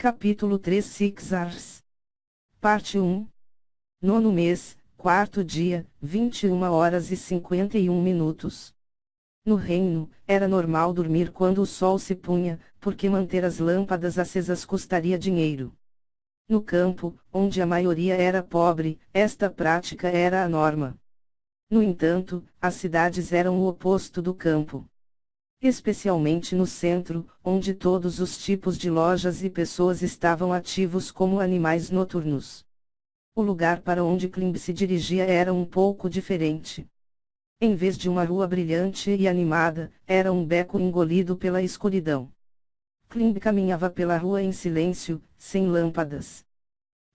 Capítulo 3 Six Ars. Parte 1. Nono mês, quarto dia, 21h51. No reino, era normal dormir quando o sol se punha, porque manter as lâmpadas acesas custaria dinheiro. No campo, onde a maioria era pobre, esta prática era a norma. No entanto, as cidades eram o oposto do campo. Especialmente no centro, onde todos os tipos de lojas e pessoas estavam ativos como animais noturnos. O lugar para onde Klimb se dirigia era um pouco diferente. Em vez de uma rua brilhante e animada, era um beco engolido pela escuridão. Klimb caminhava pela rua em silêncio, sem lâmpadas.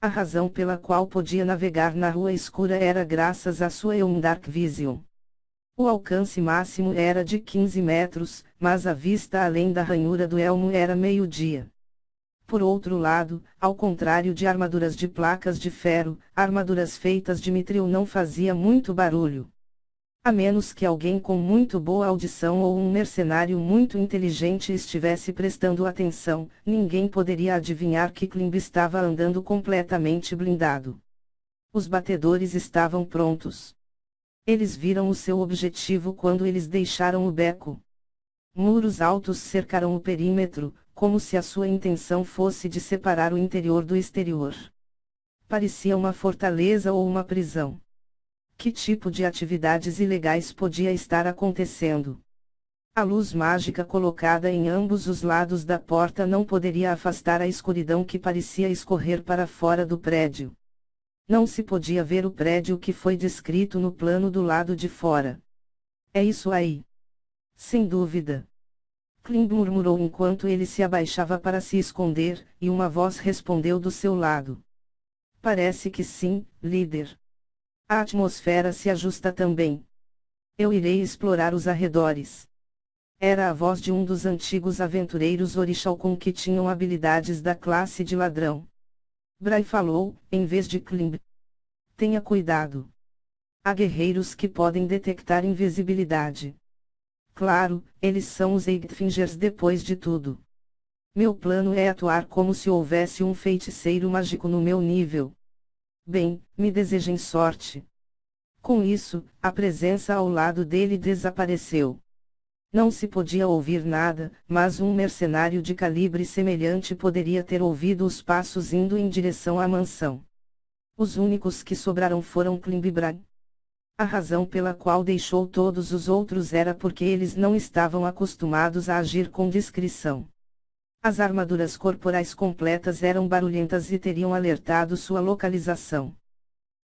A razão pela qual podia navegar na rua escura era graças à sua Dark Vision. O alcance máximo era de 15 metros, mas a vista além da ranhura do elmo era meio-dia. Por outro lado, ao contrário de armaduras de placas de ferro, armaduras feitas de mitril não fazia muito barulho. A menos que alguém com muito boa audição ou um mercenário muito inteligente estivesse prestando atenção, ninguém poderia adivinhar que Klimb estava andando completamente blindado. Os batedores estavam prontos. Eles viram o seu objetivo quando eles deixaram o beco. Muros altos cercaram o perímetro, como se a sua intenção fosse de separar o interior do exterior. Parecia uma fortaleza ou uma prisão. Que tipo de atividades ilegais podia estar acontecendo? A luz mágica colocada em ambos os lados da porta não poderia afastar a escuridão que parecia escorrer para fora do prédio. Não se podia ver o prédio que foi descrito no plano do lado de fora. É isso aí. Sem dúvida. Klimb murmurou enquanto ele se abaixava para se esconder, e uma voz respondeu do seu lado. Parece que sim, líder. A atmosfera se ajusta também. Eu irei explorar os arredores. Era a voz de um dos antigos aventureiros Orichalcon que tinham habilidades da classe de ladrão. Bray falou, em vez de Klimb. Tenha cuidado. Há guerreiros que podem detectar invisibilidade. Claro, eles são os Eightfingers depois de tudo. Meu plano é atuar como se houvesse um feiticeiro mágico no meu nível. Bem, me desejem sorte. Com isso, a presença ao lado dele desapareceu. Não se podia ouvir nada, mas um mercenário de calibre semelhante poderia ter ouvido os passos indo em direção à mansão. Os únicos que sobraram foram Klimb e Bray. A razão pela qual deixou todos os outros era porque eles não estavam acostumados a agir com discrição. As armaduras corporais completas eram barulhentas e teriam alertado sua localização.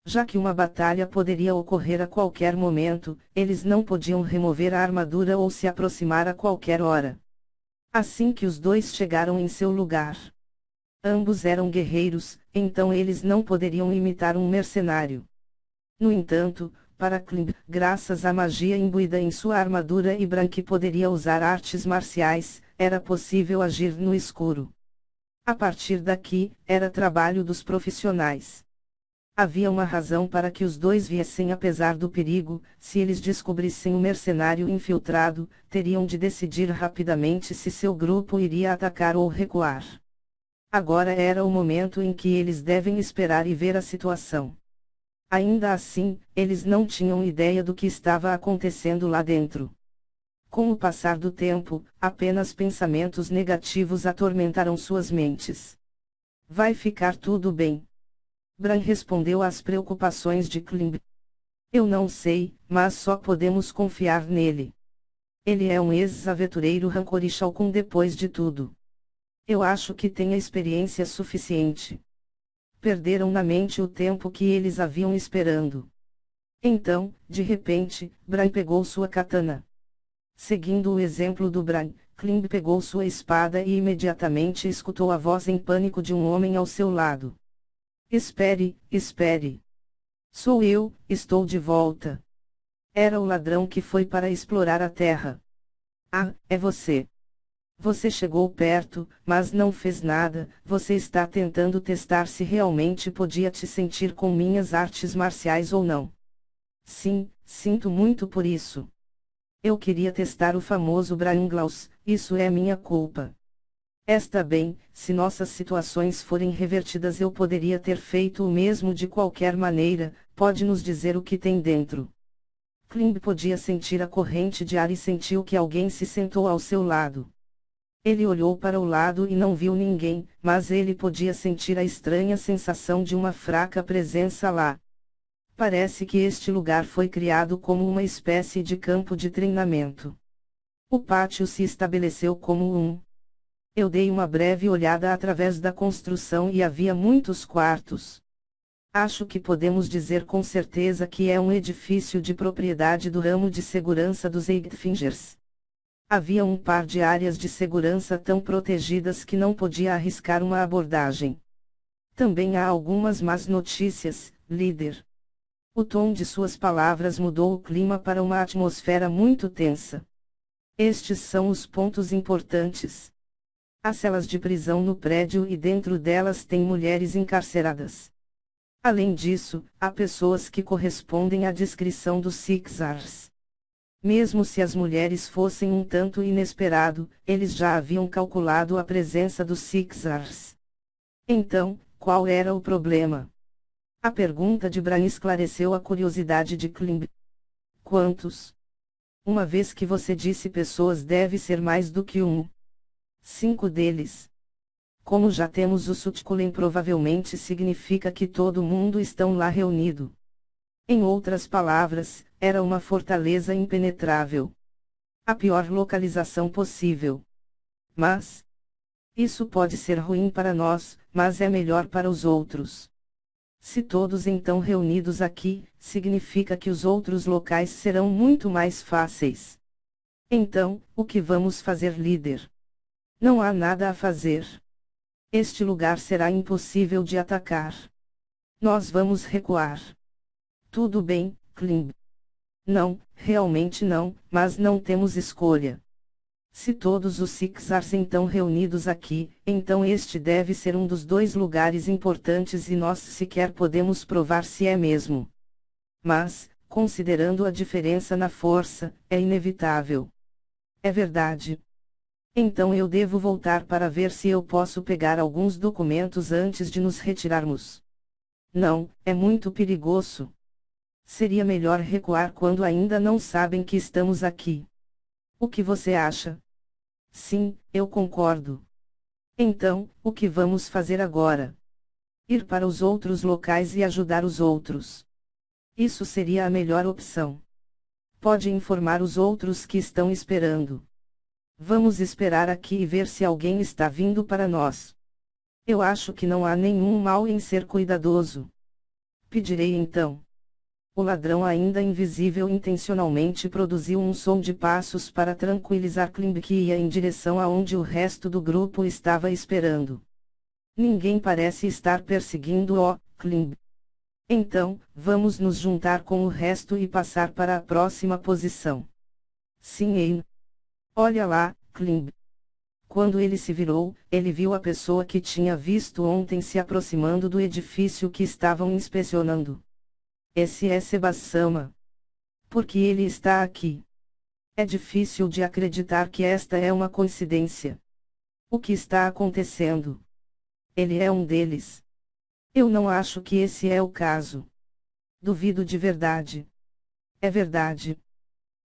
Já que uma batalha poderia ocorrer a qualquer momento, eles não podiam remover a armadura ou se aproximar a qualquer hora. Assim que os dois chegaram em seu lugar. Ambos eram guerreiros, então eles não poderiam imitar um mercenário. No entanto, para Klimb, graças à magia imbuída em sua armadura e Bray que poderia usar artes marciais, era possível agir no escuro. A partir daqui, era trabalho dos profissionais. Havia uma razão para que os dois viessem apesar do perigo, se eles descobrissem um mercenário infiltrado, teriam de decidir rapidamente se seu grupo iria atacar ou recuar. Agora era o momento em que eles devem esperar e ver a situação. Ainda assim, eles não tinham ideia do que estava acontecendo lá dentro. Com o passar do tempo, apenas pensamentos negativos atormentaram suas mentes. Vai ficar tudo bem. Bray respondeu às preocupações de Klimb. Eu não sei, mas só podemos confiar nele. Ele é um ex-aventureiro Rancorishalcon depois de tudo. Eu acho que tem a experiência suficiente. Perderam na mente o tempo que eles haviam esperando. Então, de repente, Bray pegou sua katana. Seguindo o exemplo do Bray, Klimb pegou sua espada e imediatamente escutou a voz em pânico de um homem ao seu lado. Espere, espere. Sou eu, estou de volta. Era o ladrão que foi para explorar a terra. Ah, é você. Você chegou perto, mas não fez nada. Você está tentando testar se realmente podia te sentir com minhas artes marciais ou não. Sim, sinto muito por isso. Eu queria testar o famoso Brainglaus, isso é minha culpa. Está bem, se nossas situações forem revertidas eu poderia ter feito o mesmo de qualquer maneira, pode nos dizer o que tem dentro. Klimb podia sentir a corrente de ar e sentiu que alguém se sentou ao seu lado. Ele olhou para o lado e não viu ninguém, mas ele podia sentir a estranha sensação de uma fraca presença lá. Parece que este lugar foi criado como uma espécie de campo de treinamento. O pátio se estabeleceu como um. Eu dei uma breve olhada através da construção e havia muitos quartos. Acho que podemos dizer com certeza que é um edifício de propriedade do ramo de segurança dos Eightfingers. Havia um par de áreas de segurança tão protegidas que não podia arriscar uma abordagem. Também há algumas más notícias, líder. O tom de suas palavras mudou o clima para uma atmosfera muito tensa. Estes são os pontos importantes. Há celas de prisão no prédio e dentro delas tem mulheres encarceradas. Além disso, há pessoas que correspondem à descrição dos Sixers. Mesmo se as mulheres fossem um tanto inesperado, eles já haviam calculado a presença dos Sixers. Então, qual era o problema? A pergunta de Bran esclareceu a curiosidade de Klimb. Quantos? Uma vez que você disse pessoas deve ser mais do que um. 5 deles. Como já temos o Sutkulen provavelmente significa que todo mundo estão lá reunido. Em outras palavras, era uma fortaleza impenetrável. A pior localização possível. Mas isso pode ser ruim para nós, mas é melhor para os outros. Se todos então reunidos aqui, significa que os outros locais serão muito mais fáceis. Então, o que vamos fazer, líder? Não há nada a fazer. Este lugar será impossível de atacar. Nós vamos recuar. Tudo bem, Klimb. Não, realmente não, mas não temos escolha. Se todos os Sixers estão reunidos aqui, então este deve ser um dos 2 lugares importantes e nós sequer podemos provar se é mesmo. Mas, considerando a diferença na força, é inevitável. É verdade. Então eu devo voltar para ver se eu posso pegar alguns documentos antes de nos retirarmos. Não, é muito perigoso. Seria melhor recuar quando ainda não sabem que estamos aqui. O que você acha? Sim, eu concordo. Então, o que vamos fazer agora? Ir para os outros locais e ajudar os outros. Isso seria a melhor opção. Pode informar os outros que estão esperando. Vamos esperar aqui e ver se alguém está vindo para nós. Eu acho que não há nenhum mal em ser cuidadoso. Pedirei então. O ladrão ainda invisível intencionalmente produziu um som de passos para tranquilizar Klimb que ia em direção aonde o resto do grupo estava esperando. Ninguém parece estar perseguindo-o, Klimb. Então, vamos nos juntar com o resto e passar para a próxima posição. Sim, Ein. Olha lá, Klimb. Quando ele se virou, ele viu a pessoa que tinha visto ontem se aproximando do edifício que estavam inspecionando. Esse é Sebas-sama. Por que ele está aqui? É difícil de acreditar que esta é uma coincidência. O que está acontecendo? Ele é um deles. Eu não acho que esse é o caso. Duvido de verdade. É verdade.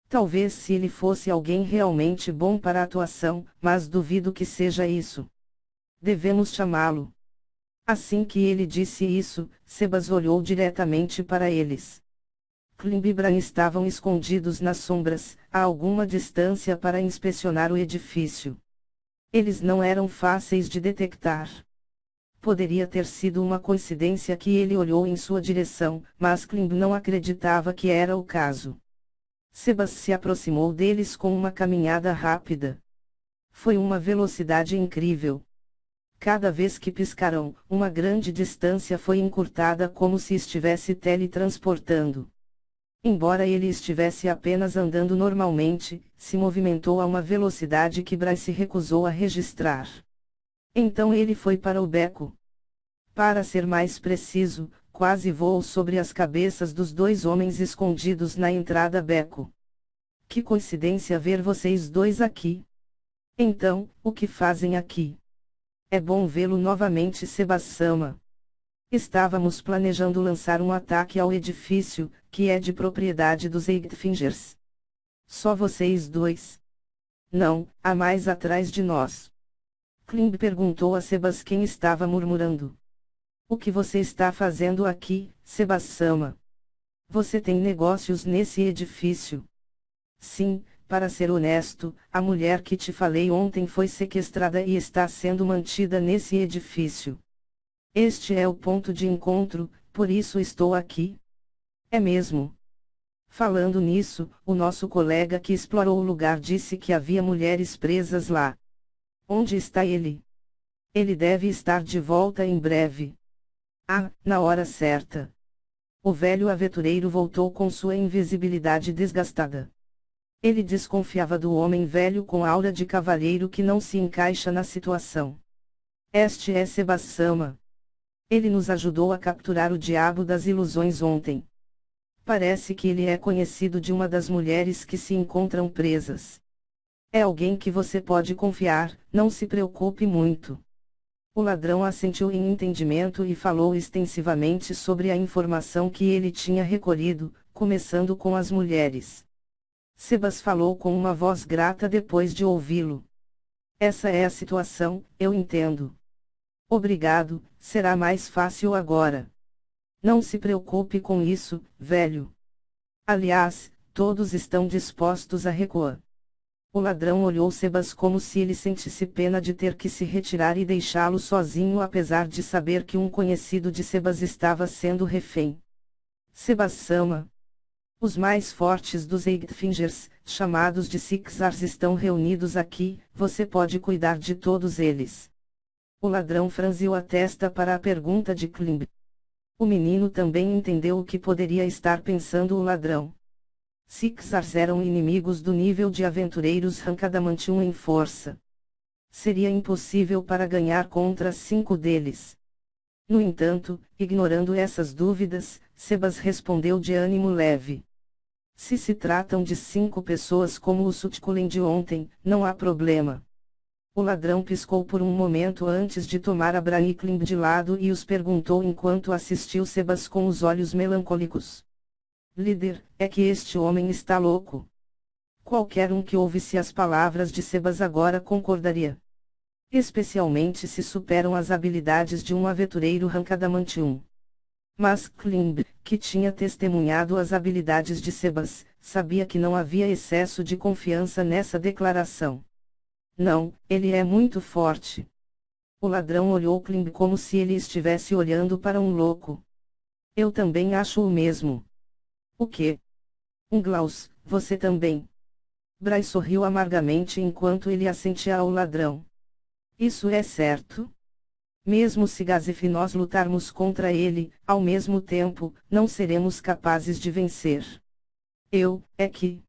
Talvez se ele fosse alguém realmente bom para a atuação, mas duvido que seja isso. Devemos chamá-lo. Assim que ele disse isso, Sebas olhou diretamente para eles. Klimb e Bran estavam escondidos nas sombras, a alguma distância para inspecionar o edifício. Eles não eram fáceis de detectar. Poderia ter sido uma coincidência que ele olhou em sua direção, mas Klimb não acreditava que era o caso. Sebas se aproximou deles com uma caminhada rápida. Foi uma velocidade incrível. Cada vez que piscaram, uma grande distância foi encurtada como se estivesse teletransportando. Embora ele estivesse apenas andando normalmente, se movimentou a uma velocidade que Bran se recusou a registrar. Então ele foi para o beco. Para ser mais preciso, quase voou sobre as cabeças dos 2 homens escondidos na entrada beco. Que coincidência ver vocês 2 aqui. Então, o que fazem aqui? É bom vê-lo novamente, Sebas-sama. Estávamos planejando lançar um ataque ao edifício, que é de propriedade dos Eightfingers. Só vocês dois? Não, há mais atrás de nós. Klimb perguntou a Sebas, quem estava murmurando. O que você está fazendo aqui, Sebas-sama? Você tem negócios nesse edifício? Sim, para ser honesto, a mulher que te falei ontem foi sequestrada e está sendo mantida nesse edifício. Este é o ponto de encontro, por isso estou aqui. É mesmo. Falando nisso, o nosso colega que explorou o lugar disse que havia mulheres presas lá. Onde está ele? Ele deve estar de volta em breve. Ah, na hora certa. O velho aventureiro voltou com sua invisibilidade desgastada. Ele desconfiava do homem velho com aura de cavalheiro que não se encaixa na situação. Este é Sebas-sama. Ele nos ajudou a capturar o diabo das ilusões ontem. Parece que ele é conhecido de uma das mulheres que se encontram presas. É alguém que você pode confiar, não se preocupe muito. O ladrão assentiu em entendimento e falou extensivamente sobre a informação que ele tinha recolhido, começando com as mulheres. Sebas falou com uma voz grata depois de ouvi-lo. Essa é a situação, eu entendo. Obrigado, será mais fácil agora. Não se preocupe com isso, velho. Aliás, todos estão dispostos a recuar. O ladrão olhou Sebas como se ele sentisse pena de ter que se retirar e deixá-lo sozinho, apesar de saber que um conhecido de Sebas estava sendo refém. Sebas-sama. Os mais fortes dos Eightfingers, chamados de Sixars, estão reunidos aqui, você pode cuidar de todos eles. O ladrão franziu a testa para a pergunta de Klimb. O menino também entendeu o que poderia estar pensando o ladrão. Sixars eram inimigos do nível de aventureiros Rankadamantium em força. Seria impossível para ganhar contra 5 deles. No entanto, ignorando essas dúvidas, Sebas respondeu de ânimo leve. Se se tratam de 5 pessoas como o Sutkulen de ontem, não há problema. O ladrão piscou por um momento antes de tomar a Braniklimb de lado e os perguntou enquanto assistiu Sebas com os olhos melancólicos. Líder, é que este homem está louco. Qualquer um que ouvisse as palavras de Sebas agora concordaria. Especialmente se superam as habilidades de um aventureiro Rankadamantium. Mas Klimb, que tinha testemunhado as habilidades de Sebas, sabia que não havia excesso de confiança nessa declaração. Não, ele é muito forte. O ladrão olhou Klimb como se ele estivesse olhando para um louco. Eu também acho o mesmo. O quê? Glaus, você também. Bray sorriu amargamente enquanto ele assentia ao ladrão. Isso é certo. Mesmo se Gazef e nós lutarmos contra ele, ao mesmo tempo, não seremos capazes de vencer. É que...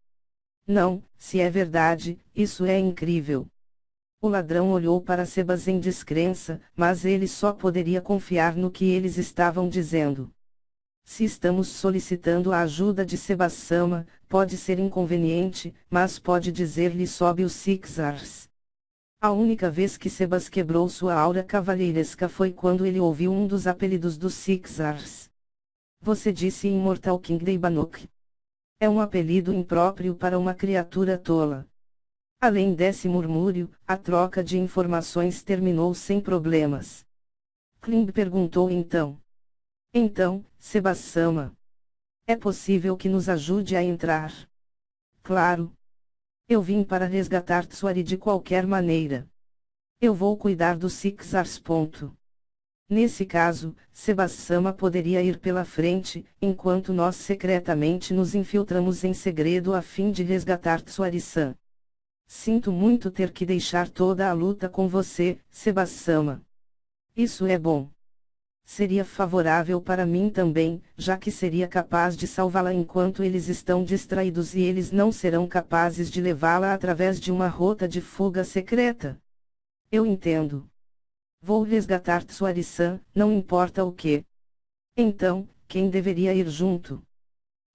Não, se é verdade, isso é incrível. O ladrão olhou para Sebas em descrença, mas ele só poderia confiar no que eles estavam dizendo. Se estamos solicitando a ajuda de Sebas-sama, pode ser inconveniente, mas pode dizer-lhe sob os Sixars. A única vez que Sebas quebrou sua aura cavalheiresca foi quando ele ouviu um dos apelidos dos Sixars. Você disse Immortal King Deibanok. É um apelido impróprio para uma criatura tola. Além desse murmúrio, a troca de informações terminou sem problemas. Klimb perguntou então. Então, Sebas-sama. É possível que nos ajude a entrar? Claro. Eu vim para resgatar Tsuari de qualquer maneira. Eu vou cuidar dos Sixars. Nesse caso, Sebas-sama poderia ir pela frente, enquanto nós secretamente nos infiltramos em segredo a fim de resgatar Tsuari-san. Sinto muito ter que deixar toda a luta com você, Sebas-sama. Isso é bom. Seria favorável para mim também, já que seria capaz de salvá-la enquanto eles estão distraídos e eles não serão capazes de levá-la através de uma rota de fuga secreta. Eu entendo. Vou resgatar Tsuari-san, não importa o que. Então, quem deveria ir junto?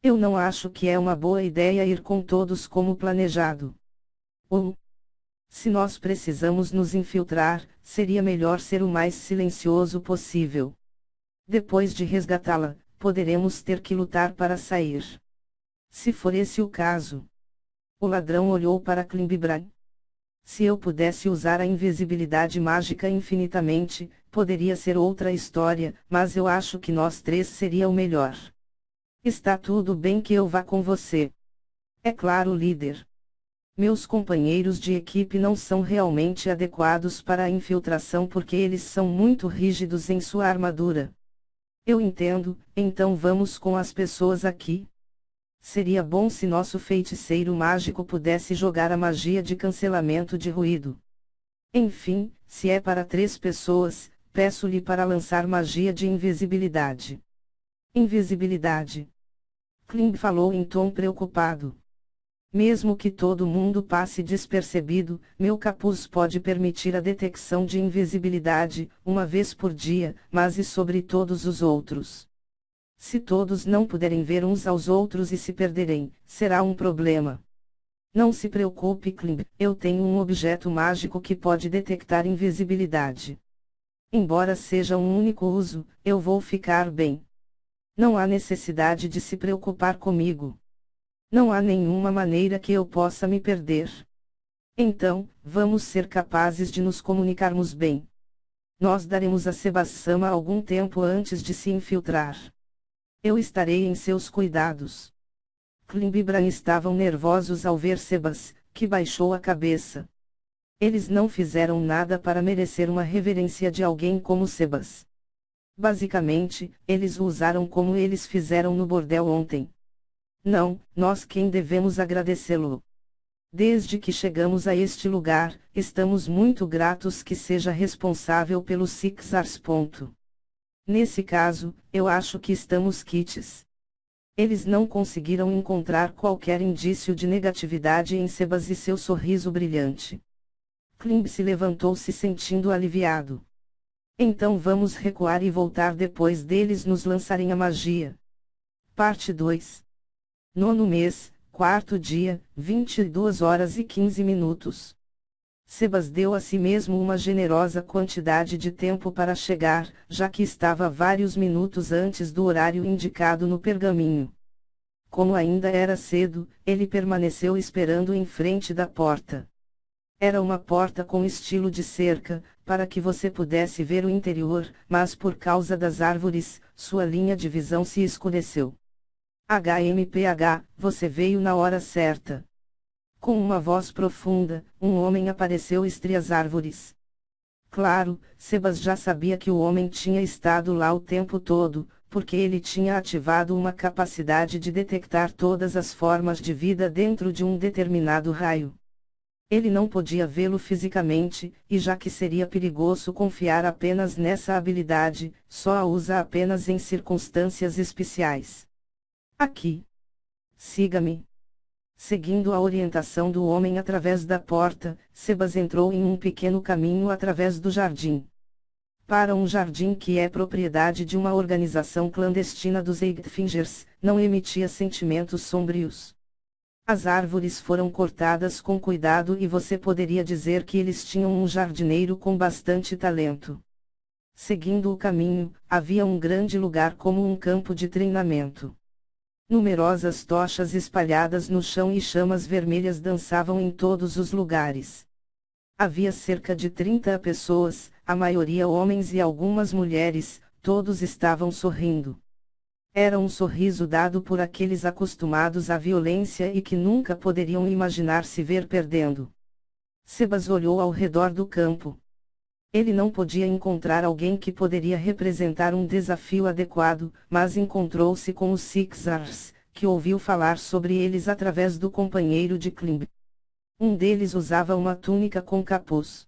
Eu não acho que é uma boa ideia ir com todos como planejado. Se nós precisamos nos infiltrar, seria melhor ser o mais silencioso possível. Depois de resgatá-la, poderemos ter que lutar para sair. Se for esse o caso. O ladrão olhou para Klimbibran. Se eu pudesse usar a invisibilidade mágica infinitamente, poderia ser outra história, mas eu acho que nós três seria o melhor. Está tudo bem que eu vá com você. É claro, líder. Meus companheiros de equipe não são realmente adequados para a infiltração porque eles são muito rígidos em sua armadura. Eu entendo, então vamos com as pessoas aqui. Seria bom se nosso feiticeiro mágico pudesse jogar a magia de cancelamento de ruído. Enfim, se é para 3 pessoas, peço-lhe para lançar magia de invisibilidade. Invisibilidade. Kling falou em tom preocupado. Mesmo que todo mundo passe despercebido, meu capuz pode permitir a detecção de invisibilidade, uma vez por dia, mas e sobre todos os outros? Se todos não puderem ver uns aos outros e se perderem, será um problema. Não se preocupe, Kling, eu tenho um objeto mágico que pode detectar invisibilidade. Embora seja um único uso, eu vou ficar bem. Não há necessidade de se preocupar comigo. Não há nenhuma maneira que eu possa me perder. Então, vamos ser capazes de nos comunicarmos bem. Nós daremos a Sebas-sama algum tempo antes de se infiltrar. Eu estarei em seus cuidados. Kling e Bran estavam nervosos ao ver Sebas, que baixou a cabeça. Eles não fizeram nada para merecer uma reverência de alguém como Sebas. Basicamente, eles o usaram como eles fizeram no bordel ontem. Não, nós quem devemos agradecê-lo. Desde que chegamos a este lugar, estamos muito gratos que seja responsável pelos Sixars. Nesse caso, eu acho que estamos quites. Eles não conseguiram encontrar qualquer indício de negatividade em Sebas e seu sorriso brilhante. Kling se levantou se sentindo aliviado. Então vamos recuar e voltar depois deles nos lançarem a magia. Parte 2. 9º mês, 4º dia, 22 horas e 15 minutos. Sebas deu a si mesmo uma generosa quantidade de tempo para chegar, já que estava vários minutos antes do horário indicado no pergaminho. Como ainda era cedo, ele permaneceu esperando em frente da porta. Era uma porta com estilo de cerca, para que você pudesse ver o interior, mas por causa das árvores, sua linha de visão se escureceu. HMPH, você veio na hora certa. Com uma voz profunda, um homem apareceu entre as árvores. Claro, Sebas já sabia que o homem tinha estado lá o tempo todo, porque ele tinha ativado uma capacidade de detectar todas as formas de vida dentro de um determinado raio. Ele não podia vê-lo fisicamente, e já que seria perigoso confiar apenas nessa habilidade, só a usa apenas em circunstâncias especiais. Aqui. Siga-me. Seguindo a orientação do homem através da porta, Sebas entrou em um pequeno caminho através do jardim. Para um jardim que é propriedade de uma organização clandestina dos Eightfingers, não emitia sentimentos sombrios. As árvores foram cortadas com cuidado e você poderia dizer que eles tinham um jardineiro com bastante talento. Seguindo o caminho, havia um grande lugar como um campo de treinamento. Numerosas tochas espalhadas no chão e chamas vermelhas dançavam em todos os lugares. Havia cerca de 30 pessoas, a maioria homens e algumas mulheres, todos estavam sorrindo. Era um sorriso dado por aqueles acostumados à violência e que nunca poderiam imaginar se ver perdendo. Sebas olhou ao redor do campo. Ele não podia encontrar alguém que poderia representar um desafio adequado, mas encontrou-se com os Sixars, que ouviu falar sobre eles através do companheiro de Kling. Um deles usava uma túnica com capuz.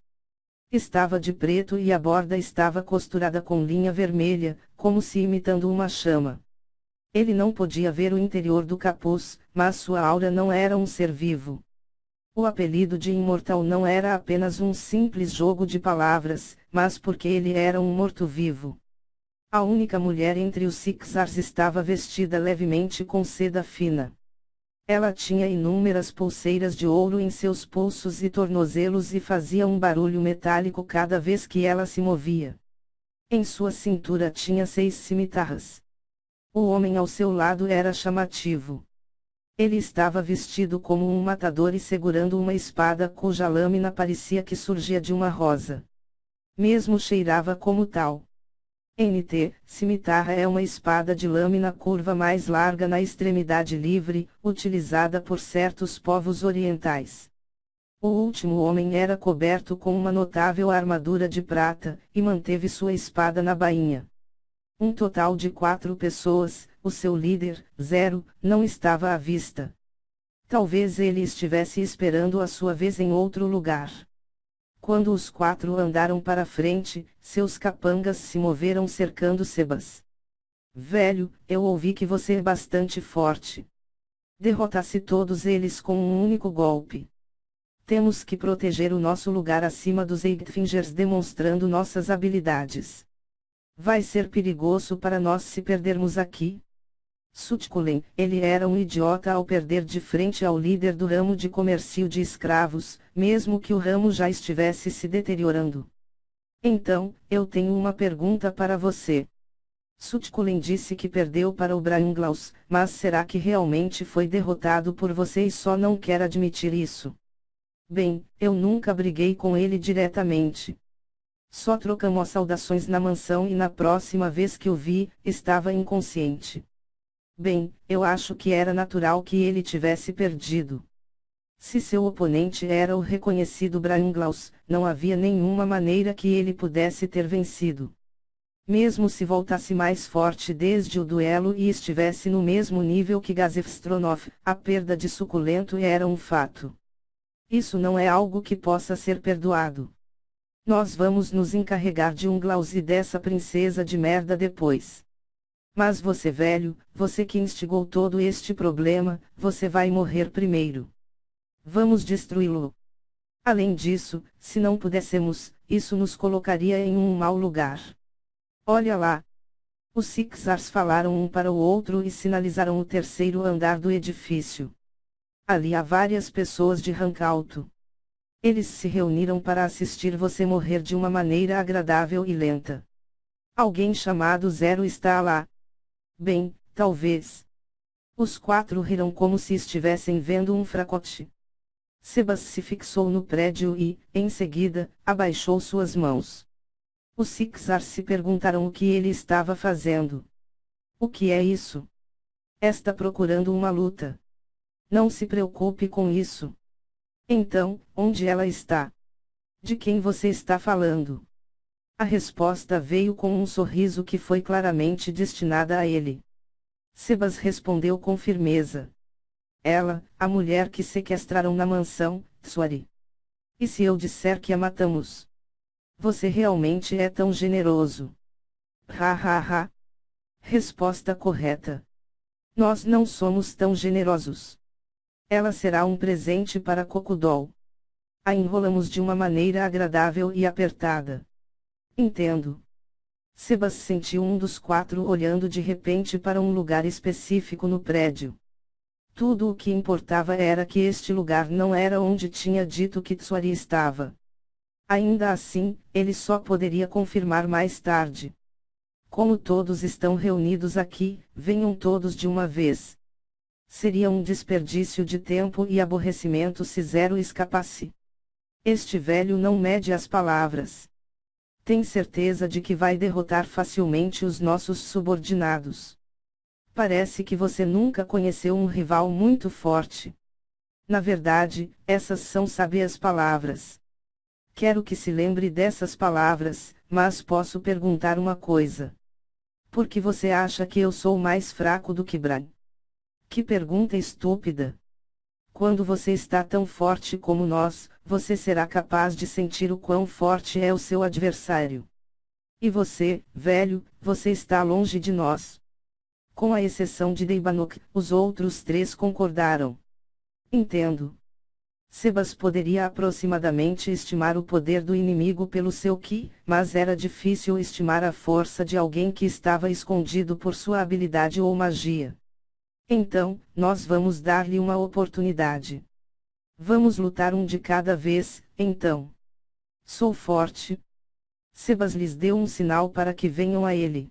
Estava de preto e a borda estava costurada com linha vermelha, como se imitando uma chama. Ele não podia ver o interior do capuz, mas sua aura não era um ser vivo. O apelido de imortal não era apenas um simples jogo de palavras, mas porque ele era um morto-vivo. A única mulher entre os Sixars estava vestida levemente com seda fina. Ela tinha inúmeras pulseiras de ouro em seus pulsos e tornozelos e fazia um barulho metálico cada vez que ela se movia. Em sua cintura tinha 6 cimitarras. O homem ao seu lado era chamativo. Ele estava vestido como um matador e segurando uma espada cuja lâmina parecia que surgia de uma rosa. Mesmo cheirava como tal. Cimitarra é uma espada de lâmina curva mais larga na extremidade livre, utilizada por certos povos orientais. O último homem era coberto com uma notável armadura de prata, e manteve sua espada na bainha. Um total de 4 pessoas, o seu líder, Zero, não estava à vista. Talvez ele estivesse esperando a sua vez em outro lugar. Quando os 4 andaram para frente, seus capangas se moveram cercando Sebas. Velho, eu ouvi que você é bastante forte. Derrotasse todos eles com um único golpe. Temos que proteger o nosso lugar acima dos Eightfingers demonstrando nossas habilidades. Vai ser perigoso para nós se perdermos aqui. Sutkulen, ele era um idiota ao perder de frente ao líder do ramo de comércio de escravos, mesmo que o ramo já estivesse se deteriorando. Então, eu tenho uma pergunta para você. Sutkulen disse que perdeu para o Braunglaus, mas será que realmente foi derrotado por você e só não quer admitir isso? Bem, eu nunca briguei com ele diretamente. Só trocamos saudações na mansão e na próxima vez que o vi, estava inconsciente. Bem, eu acho que era natural que ele tivesse perdido. Se seu oponente era o reconhecido Braunglaus, não havia nenhuma maneira que ele pudesse ter vencido. Mesmo se voltasse mais forte desde o duelo e estivesse no mesmo nível que Gazefstronov, a perda de Suculento era um fato. Isso não é algo que possa ser perdoado. Nós vamos nos encarregar de Unglaus e dessa princesa de merda depois. Mas você velho, você que instigou todo este problema, você vai morrer primeiro. Vamos destruí-lo. Além disso, se não pudéssemos, isso nos colocaria em um mau lugar. Olha lá. Os Sixars falaram um para o outro e sinalizaram o terceiro andar do edifício. Ali há várias pessoas de rank alto. Eles se reuniram para assistir você morrer de uma maneira agradável e lenta. Alguém chamado Zero está lá. Bem, talvez. Os 4 riram como se estivessem vendo um fracote. Sebas se fixou no prédio e, em seguida, abaixou suas mãos. Os Sixars se perguntaram o que ele estava fazendo. O que é isso? Está procurando uma luta. Não se preocupe com isso. Então, onde ela está? De quem você está falando? A resposta veio com um sorriso que foi claramente destinada a ele. Sebas respondeu com firmeza. Ela, a mulher que sequestraram na mansão, Tsuari. E se eu disser que a matamos? Você realmente é tão generoso. Ha ha ha. Resposta correta. Nós não somos tão generosos. Ela será um presente para Cocodol. A enrolamos de uma maneira agradável e apertada. Entendo. Sebas sentiu um dos 4 olhando de repente para um lugar específico no prédio. Tudo o que importava era que este lugar não era onde tinha dito que Tsuari estava. Ainda assim, ele só poderia confirmar mais tarde. Como todos estão reunidos aqui, venham todos de uma vez. Seria um desperdício de tempo e aborrecimento se Zero escapasse. Este velho não mede as palavras. Tem certeza de que vai derrotar facilmente os nossos subordinados. Parece que você nunca conheceu um rival muito forte. Na verdade, essas são sábias palavras. Quero que se lembre dessas palavras, mas posso perguntar uma coisa. Por que você acha que eu sou mais fraco do que Bran? Que pergunta estúpida. Quando você está tão forte como nós, você será capaz de sentir o quão forte é o seu adversário. E você, velho, você está longe de nós. Com a exceção de Deibanok, os outros 3 concordaram. Entendo. Sebas poderia aproximadamente estimar o poder do inimigo pelo seu ki, mas era difícil estimar a força de alguém que estava escondido por sua habilidade ou magia. Então, nós vamos dar-lhe uma oportunidade. Vamos lutar um de cada vez, então. Sou forte. Sebas lhes deu um sinal para que venham a ele.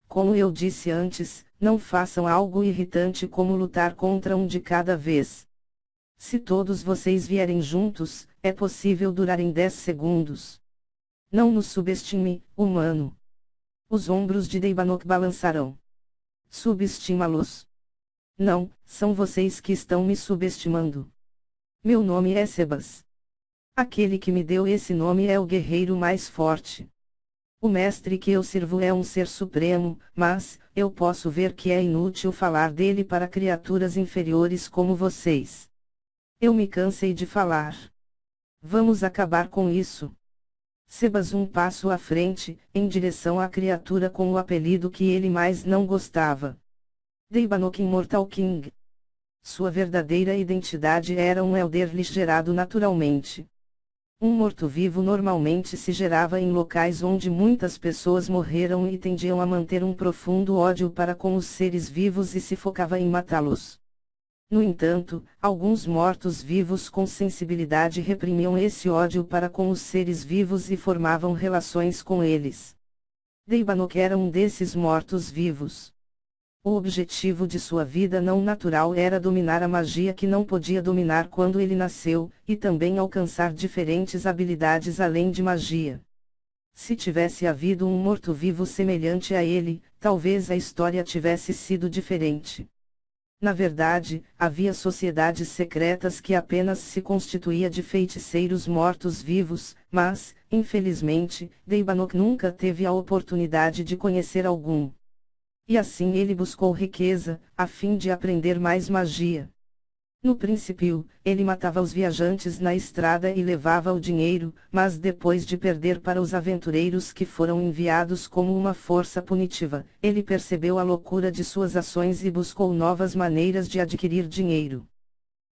Como eu disse antes, não façam algo irritante como lutar contra um de cada vez. Se todos vocês vierem juntos, é possível durar em 10 segundos. Não nos subestime, humano. Os ombros de Deibanok balançarão. Subestima-los. Não, são vocês que estão me subestimando. Meu nome é Sebas. Aquele que me deu esse nome é o guerreiro mais forte. O mestre que eu sirvo é um ser supremo, mas, eu posso ver que é inútil falar dele para criaturas inferiores como vocês. Eu me cansei de falar. Vamos acabar com isso. Sebas um passo à frente, em direção à criatura com o apelido que ele mais não gostava. Deibanok Immortal King. Sua verdadeira identidade era um Elderlich gerado naturalmente. Um morto-vivo normalmente se gerava em locais onde muitas pessoas morreram e tendiam a manter um profundo ódio para com os seres vivos e se focava em matá-los. No entanto, alguns mortos-vivos com sensibilidade reprimiam esse ódio para com os seres vivos e formavam relações com eles. Deibanok era um desses mortos-vivos. O objetivo de sua vida não natural era dominar a magia que não podia dominar quando ele nasceu, e também alcançar diferentes habilidades além de magia. Se tivesse havido um morto-vivo semelhante a ele, talvez a história tivesse sido diferente. Na verdade, havia sociedades secretas que apenas se constituía de feiticeiros mortos-vivos, mas, infelizmente, Deibanok nunca teve a oportunidade de conhecer algum. E assim ele buscou riqueza, a fim de aprender mais magia. No princípio, ele matava os viajantes na estrada e levava o dinheiro, mas depois de perder para os aventureiros que foram enviados como uma força punitiva, ele percebeu a loucura de suas ações e buscou novas maneiras de adquirir dinheiro.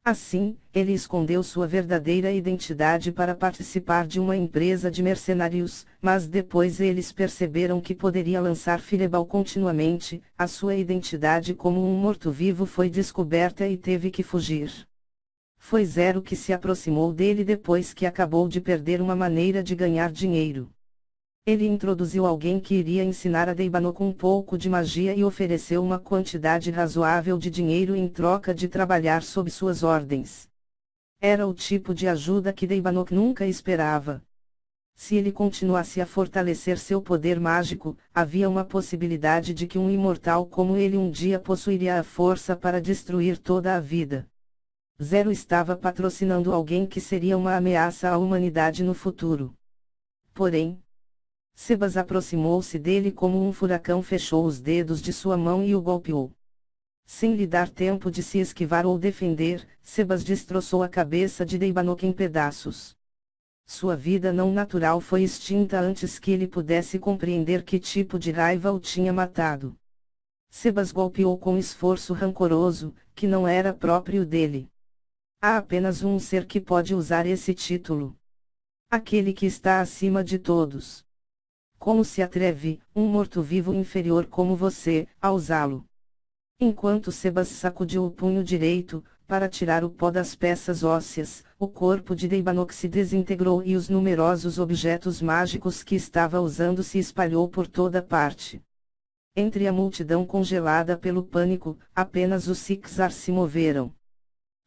Assim, ele escondeu sua verdadeira identidade para participar de uma empresa de mercenários, mas depois eles perceberam que poderia lançar fireball continuamente, a sua identidade como um morto-vivo foi descoberta e teve que fugir. Foi Zero que se aproximou dele depois que acabou de perder uma maneira de ganhar dinheiro. Ele introduziu alguém que iria ensinar a Deibanok um pouco de magia e ofereceu uma quantidade razoável de dinheiro em troca de trabalhar sob suas ordens. Era o tipo de ajuda que Deibanok nunca esperava. Se ele continuasse a fortalecer seu poder mágico, havia uma possibilidade de que um imortal como ele um dia possuiria a força para destruir toda a vida. Zero estava patrocinando alguém que seria uma ameaça à humanidade no futuro. Porém, Sebas aproximou-se dele como um furacão, fechou os dedos de sua mão e o golpeou. Sem lhe dar tempo de se esquivar ou defender, Sebas destroçou a cabeça de Deibanok em pedaços. Sua vida não natural foi extinta antes que ele pudesse compreender que tipo de raiva o tinha matado. Sebas golpeou com esforço rancoroso, que não era próprio dele. Há apenas um ser que pode usar esse título. Aquele que está acima de todos. Como se atreve, um morto-vivo inferior como você, a usá-lo? Enquanto Sebas sacudiu o punho direito, para tirar o pó das peças ósseas, o corpo de Deibanok se desintegrou e os numerosos objetos mágicos que estava usando se espalhou por toda parte. Entre a multidão congelada pelo pânico, apenas os Sixar se moveram.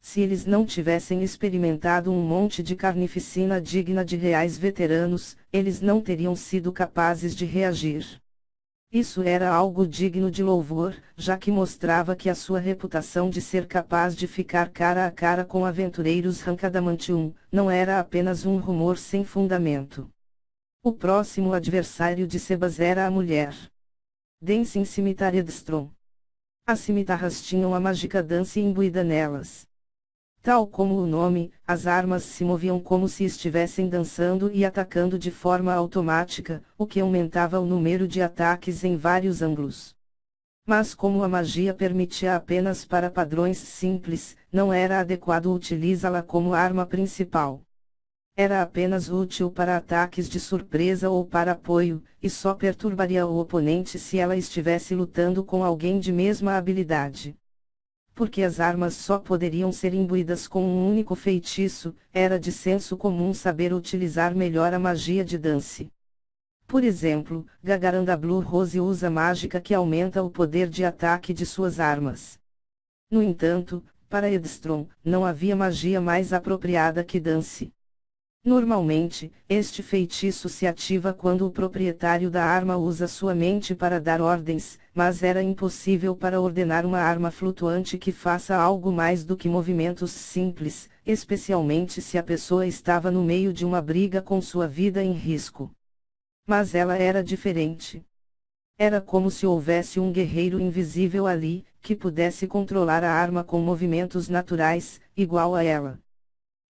Se eles não tivessem experimentado um monte de carnificina digna de reais veteranos, eles não teriam sido capazes de reagir. Isso era algo digno de louvor, já que mostrava que a sua reputação de ser capaz de ficar cara a cara com aventureiros Rankadamantium, não era apenas um rumor sem fundamento. O próximo adversário de Sebas era a mulher. Dancing Scimitar Edstrom. As cimitarras tinham a mágica dança imbuída nelas. Tal como o nome, as armas se moviam como se estivessem dançando e atacando de forma automática, o que aumentava o número de ataques em vários ângulos. Mas como a magia permitia apenas para padrões simples, não era adequado utilizá-la como arma principal. Era apenas útil para ataques de surpresa ou para apoio, e só perturbaria o oponente se ela estivesse lutando com alguém de mesma habilidade. Porque as armas só poderiam ser imbuídas com um único feitiço, era de senso comum saber utilizar melhor a magia de Dance. Por exemplo, Gagaranda Blue Rose usa mágica que aumenta o poder de ataque de suas armas. No entanto, para Edstrom, não havia magia mais apropriada que Dance. Normalmente, este feitiço se ativa quando o proprietário da arma usa sua mente para dar ordens, mas era impossível para ordenar uma arma flutuante que faça algo mais do que movimentos simples, especialmente se a pessoa estava no meio de uma briga com sua vida em risco. Mas ela era diferente. Era como se houvesse um guerreiro invisível ali, que pudesse controlar a arma com movimentos naturais, igual a ela.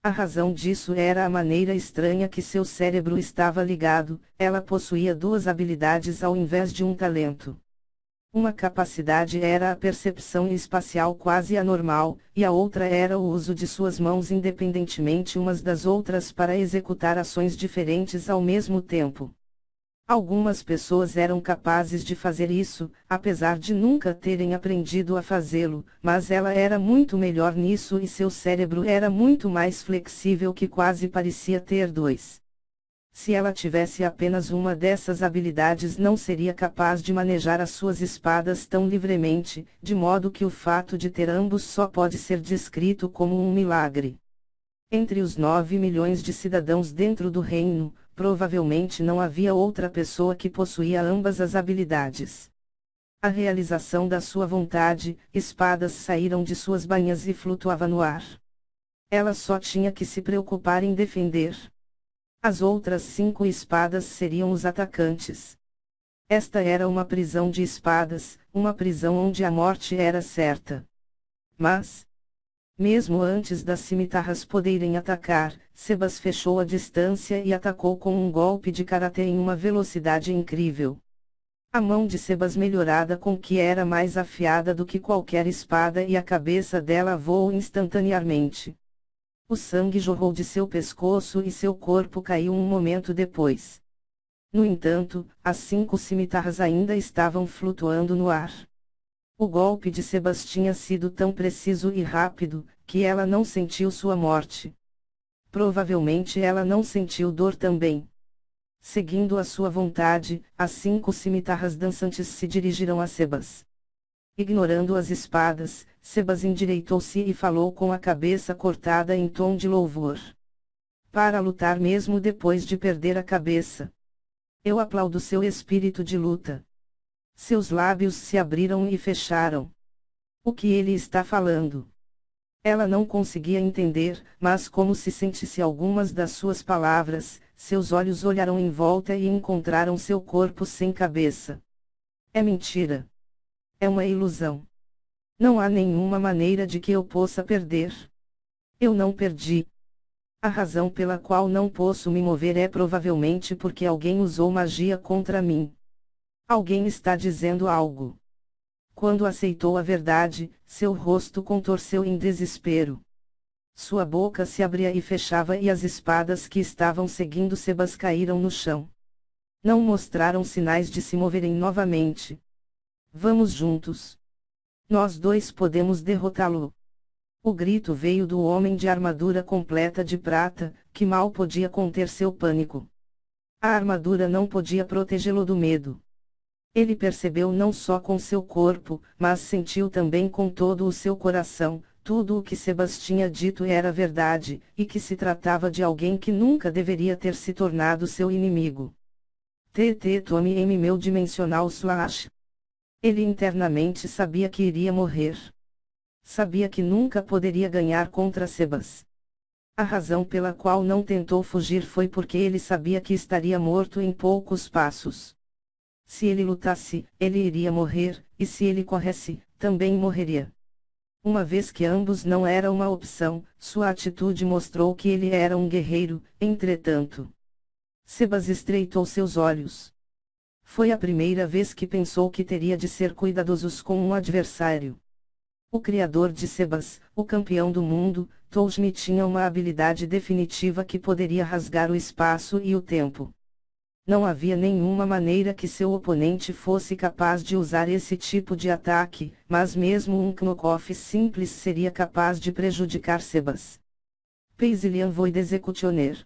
A razão disso era a maneira estranha que seu cérebro estava ligado, ela possuía duas habilidades ao invés de um talento. Uma capacidade era a percepção espacial quase anormal, e a outra era o uso de suas mãos independentemente umas das outras para executar ações diferentes ao mesmo tempo. Algumas pessoas eram capazes de fazer isso, apesar de nunca terem aprendido a fazê-lo, mas ela era muito melhor nisso e seu cérebro era muito mais flexível que quase parecia ter dois. Se ela tivesse apenas uma dessas habilidades não seria capaz de manejar as suas espadas tão livremente, de modo que o fato de ter ambos só pode ser descrito como um milagre. Entre os 9 milhões de cidadãos dentro do reino, provavelmente não havia outra pessoa que possuía ambas as habilidades. A realização da sua vontade, espadas saíram de suas bainhas e flutuava no ar. Ela só tinha que se preocupar em defender. As outras 5 espadas seriam os atacantes. Esta era uma prisão de espadas, uma prisão onde a morte era certa. Mas, mesmo antes das cimitarras poderem atacar, Sebas fechou a distância e atacou com um golpe de karatê em uma velocidade incrível. A mão de Sebas melhorada com que era mais afiada do que qualquer espada e a cabeça dela voou instantaneamente. O sangue jorrou de seu pescoço e seu corpo caiu um momento depois. No entanto, as 5 cimitarras ainda estavam flutuando no ar. O golpe de Sebas tinha sido tão preciso e rápido, que ela não sentiu sua morte. Provavelmente ela não sentiu dor também. Seguindo a sua vontade, as 5 cimitarras dançantes se dirigiram a Sebas. Ignorando as espadas, Sebas endireitou-se e falou com a cabeça cortada em tom de louvor. Para lutar mesmo depois de perder a cabeça. Eu aplaudo seu espírito de luta. Seus lábios se abriram e fecharam. O que ele está falando? Ela não conseguia entender, mas como se sentisse algumas das suas palavras, seus olhos olharam em volta e encontraram seu corpo sem cabeça. É mentira. É uma ilusão. Não há nenhuma maneira de que eu possa perder. Eu não perdi. A razão pela qual não posso me mover é provavelmente porque alguém usou magia contra mim. Alguém está dizendo algo. Quando aceitou a verdade, seu rosto contorceu em desespero. Sua boca se abria e fechava e as espadas que estavam seguindo Sebas caíram no chão. Não mostraram sinais de se moverem novamente. Vamos juntos. Nós dois podemos derrotá-lo. O grito veio do homem de armadura completa de prata, que mal podia conter seu pânico. A armadura não podia protegê-lo do medo. Ele percebeu não só com seu corpo, mas sentiu também com todo o seu coração, tudo o que Sebas tinha dito era verdade, e que se tratava de alguém que nunca deveria ter se tornado seu inimigo. Tome M meu dimensional slash. Ele internamente sabia que iria morrer. Sabia que nunca poderia ganhar contra Sebas. A razão pela qual não tentou fugir foi porque ele sabia que estaria morto em poucos passos. Se ele lutasse, ele iria morrer, e se ele corresse, também morreria. Uma vez que ambos não eram uma opção, sua atitude mostrou que ele era um guerreiro, entretanto. Sebas estreitou seus olhos. Foi a primeira vez que pensou que teria de ser cuidadosos com um adversário. O criador de Sebas, o campeão do mundo, Toshmi tinha uma habilidade definitiva que poderia rasgar o espaço e o tempo. Não havia nenhuma maneira que seu oponente fosse capaz de usar esse tipo de ataque, mas mesmo um knockoff simples seria capaz de prejudicar Sebas. Peisilian Void Executioner.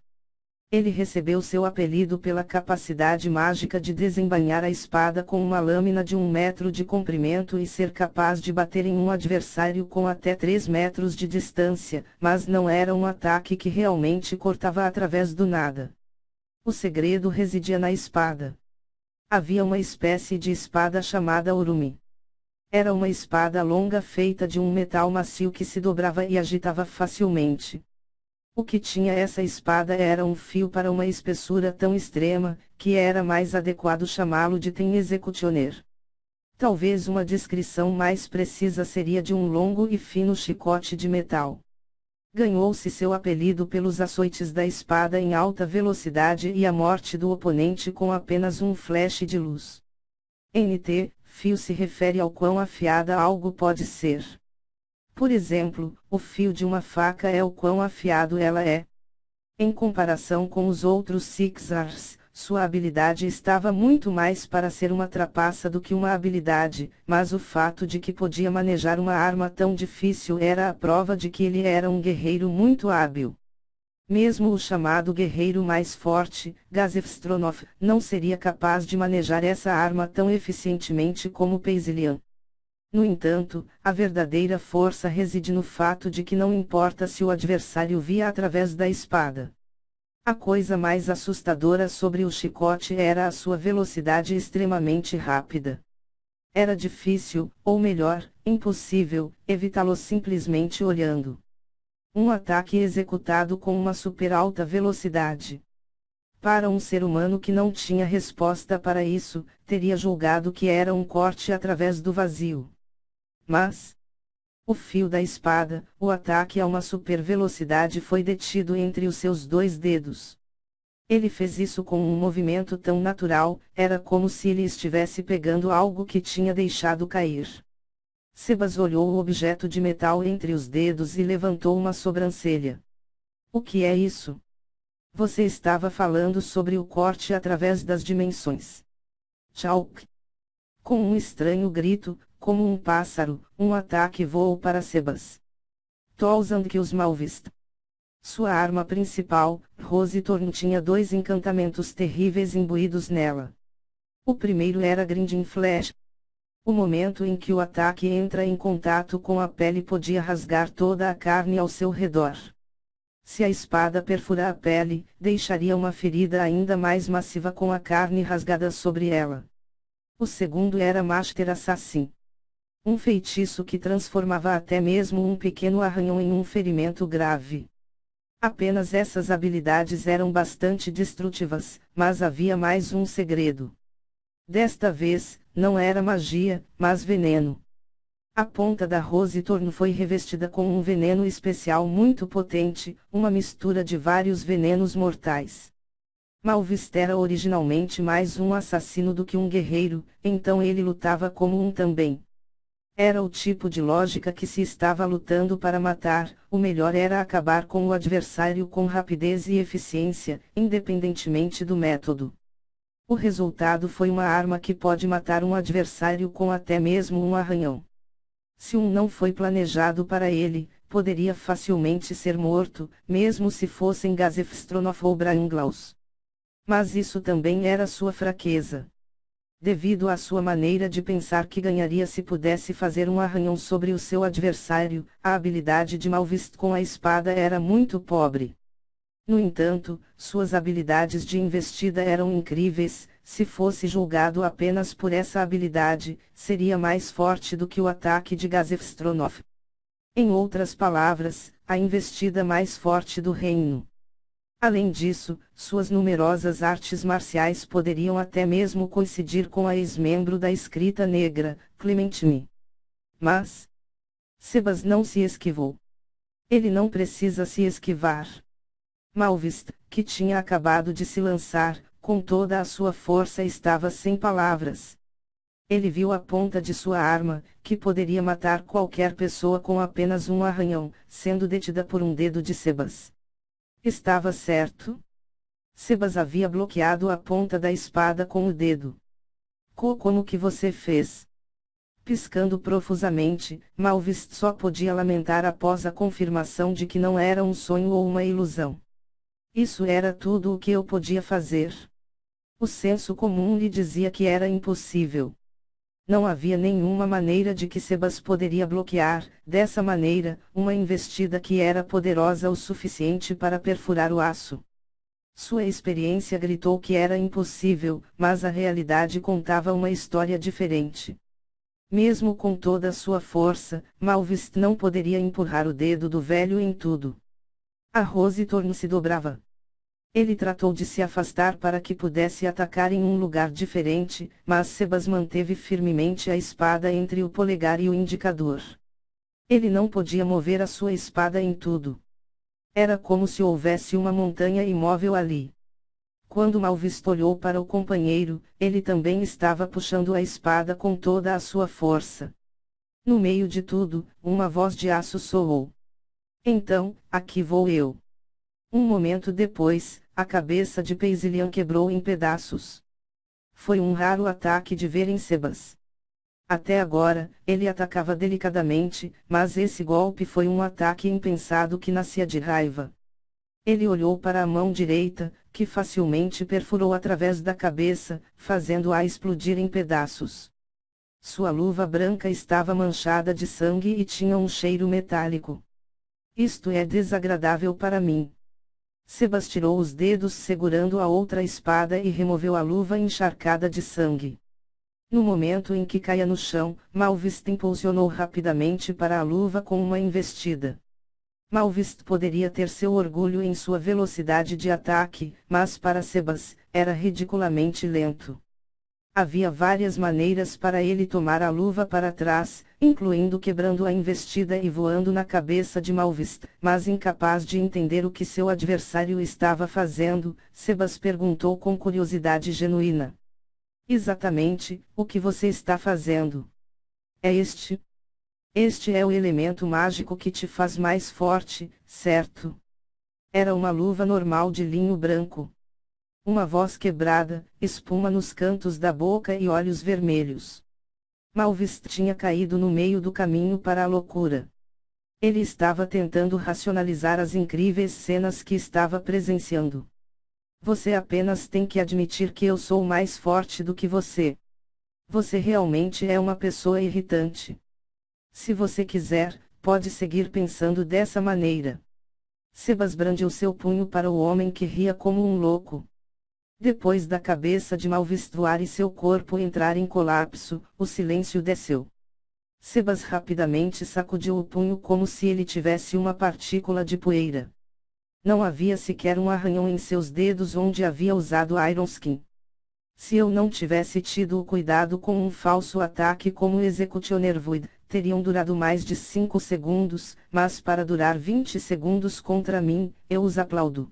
Ele recebeu seu apelido pela capacidade mágica de desembainhar a espada com uma lâmina de 1 metro de comprimento e ser capaz de bater em um adversário com até 3 metros de distância, mas não era um ataque que realmente cortava através do nada. O segredo residia na espada. Havia uma espécie de espada chamada urumi. Era uma espada longa feita de um metal macio que se dobrava e agitava facilmente. O que tinha essa espada era um fio para uma espessura tão extrema, que era mais adequado chamá-lo de ten executioner. Talvez uma descrição mais precisa seria de um longo e fino chicote de metal. Ganhou-se seu apelido pelos açoites da espada em alta velocidade e a morte do oponente com apenas um flash de luz. NT, fio se refere ao quão afiada algo pode ser. Por exemplo, o fio de uma faca é o quão afiado ela é. Em comparação com os outros Sixers, sua habilidade estava muito mais para ser uma trapaça do que uma habilidade, mas o fato de que podia manejar uma arma tão difícil era a prova de que ele era um guerreiro muito hábil. Mesmo o chamado guerreiro mais forte, Gazefstronov, não seria capaz de manejar essa arma tão eficientemente como Peisilian. No entanto, a verdadeira força reside no fato de que não importa se o adversário via através da espada. A coisa mais assustadora sobre o chicote era a sua velocidade extremamente rápida. Era difícil, ou melhor, impossível, evitá-lo simplesmente olhando. Um ataque executado com uma super alta velocidade. Para um ser humano que não tinha resposta para isso, teria julgado que era um corte através do vazio. Mas, o fio da espada, o ataque a uma super velocidade foi detido entre os seus 2 dedos. Ele fez isso com um movimento tão natural, era como se ele estivesse pegando algo que tinha deixado cair. Sebas olhou o objeto de metal entre os dedos e levantou uma sobrancelha. O que é isso? Você estava falando sobre o corte através das dimensões. Chalk. Com um estranho grito, como um pássaro, um ataque voou para Sebas. Thousand Kills Malvist. Sua arma principal, Rose Thorn, tinha 2 encantamentos terríveis imbuídos nela. O primeiro era Grinding Flash. O momento em que o ataque entra em contato com a pele podia rasgar toda a carne ao seu redor. Se a espada perfurar a pele, deixaria uma ferida ainda mais massiva com a carne rasgada sobre ela. O segundo era Master Assassin. Um feitiço que transformava até mesmo um pequeno arranhão em um ferimento grave. Apenas essas habilidades eram bastante destrutivas, mas havia mais um segredo. Desta vez, não era magia, mas veneno. A ponta da Rose Thorn foi revestida com um veneno especial muito potente, uma mistura de vários venenos mortais. Malvist era originalmente mais um assassino do que um guerreiro, então ele lutava como um também. Era o tipo de lógica que, se estava lutando para matar, o melhor era acabar com o adversário com rapidez e eficiência, independentemente do método. O resultado foi uma arma que pode matar um adversário com até mesmo um arranhão. Se um não foi planejado para ele, poderia facilmente ser morto, mesmo se fossem Gazefstronov ou Branglaus. Mas isso também era sua fraqueza. Devido à sua maneira de pensar que ganharia se pudesse fazer um arranhão sobre o seu adversário, a habilidade de Malvist com a espada era muito pobre. No entanto, suas habilidades de investida eram incríveis. Se fosse julgado apenas por essa habilidade, seria mais forte do que o ataque de Gazefstronov. Em outras palavras, a investida mais forte do reino. Além disso, suas numerosas artes marciais poderiam até mesmo coincidir com a ex-membro da escrita negra, Clementine. Mas Sebas não se esquivou. Ele não precisa se esquivar. Malvist, que tinha acabado de se lançar, com toda a sua força, estava sem palavras. Ele viu a ponta de sua arma, que poderia matar qualquer pessoa com apenas um arranhão, sendo detida por um dedo de Sebas. Estava certo? Sebas havia bloqueado a ponta da espada com o dedo. Como que você fez? Piscando profusamente, Malvist só podia lamentar após a confirmação de que não era um sonho ou uma ilusão. Isso era tudo o que eu podia fazer. O senso comum lhe dizia que era impossível. Não havia nenhuma maneira de que Sebas poderia bloquear, dessa maneira, uma investida que era poderosa o suficiente para perfurar o aço. Sua experiência gritou que era impossível, mas a realidade contava uma história diferente. Mesmo com toda a sua força, Malvist não poderia empurrar o dedo do velho em tudo. A Rose Thorn se dobrava. Ele tratou de se afastar para que pudesse atacar em um lugar diferente, mas Sebas manteve firmemente a espada entre o polegar e o indicador. Ele não podia mover a sua espada em tudo. Era como se houvesse uma montanha imóvel ali. Quando Malvist olhou para o companheiro, ele também estava puxando a espada com toda a sua força. No meio de tudo, uma voz de aço soou. Então, aqui vou eu. Um momento depois, a cabeça de Peisilian quebrou em pedaços. Foi um raro ataque de ver em Sebas. Até agora, ele atacava delicadamente, mas esse golpe foi um ataque impensado que nascia de raiva. Ele olhou para a mão direita, que facilmente perfurou através da cabeça, fazendo-a explodir em pedaços. Sua luva branca estava manchada de sangue e tinha um cheiro metálico. Isto é desagradável para mim. Sebas tirou os dedos segurando a outra espada e removeu a luva encharcada de sangue. No momento em que caia no chão, Malvist impulsionou rapidamente para a luva com uma investida. Malvist poderia ter seu orgulho em sua velocidade de ataque, mas para Sebas, era ridiculamente lento. Havia várias maneiras para ele tomar a luva para trás, incluindo quebrando a investida e voando na cabeça de Malvist, mas incapaz de entender o que seu adversário estava fazendo, Sebas perguntou com curiosidade genuína. Exatamente, o que você está fazendo? É este? Este é o elemento mágico que te faz mais forte, certo? Era uma luva normal de linho branco. Uma voz quebrada, espuma nos cantos da boca e olhos vermelhos. Malvist tinha caído no meio do caminho para a loucura. Ele estava tentando racionalizar as incríveis cenas que estava presenciando. Você apenas tem que admitir que eu sou mais forte do que você. Você realmente é uma pessoa irritante. Se você quiser, pode seguir pensando dessa maneira. Sebas brandiu seu punho para o homem que ria como um louco. Depois da cabeça de Malvist voar e seu corpo entrar em colapso, o silêncio desceu. Sebas rapidamente sacudiu o punho como se ele tivesse uma partícula de poeira. Não havia sequer um arranhão em seus dedos onde havia usado Iron Skin. Se eu não tivesse tido o cuidado com um falso ataque como o Executioner Void, teriam durado mais de 5 segundos, mas para durar 20 segundos contra mim, eu os aplaudo.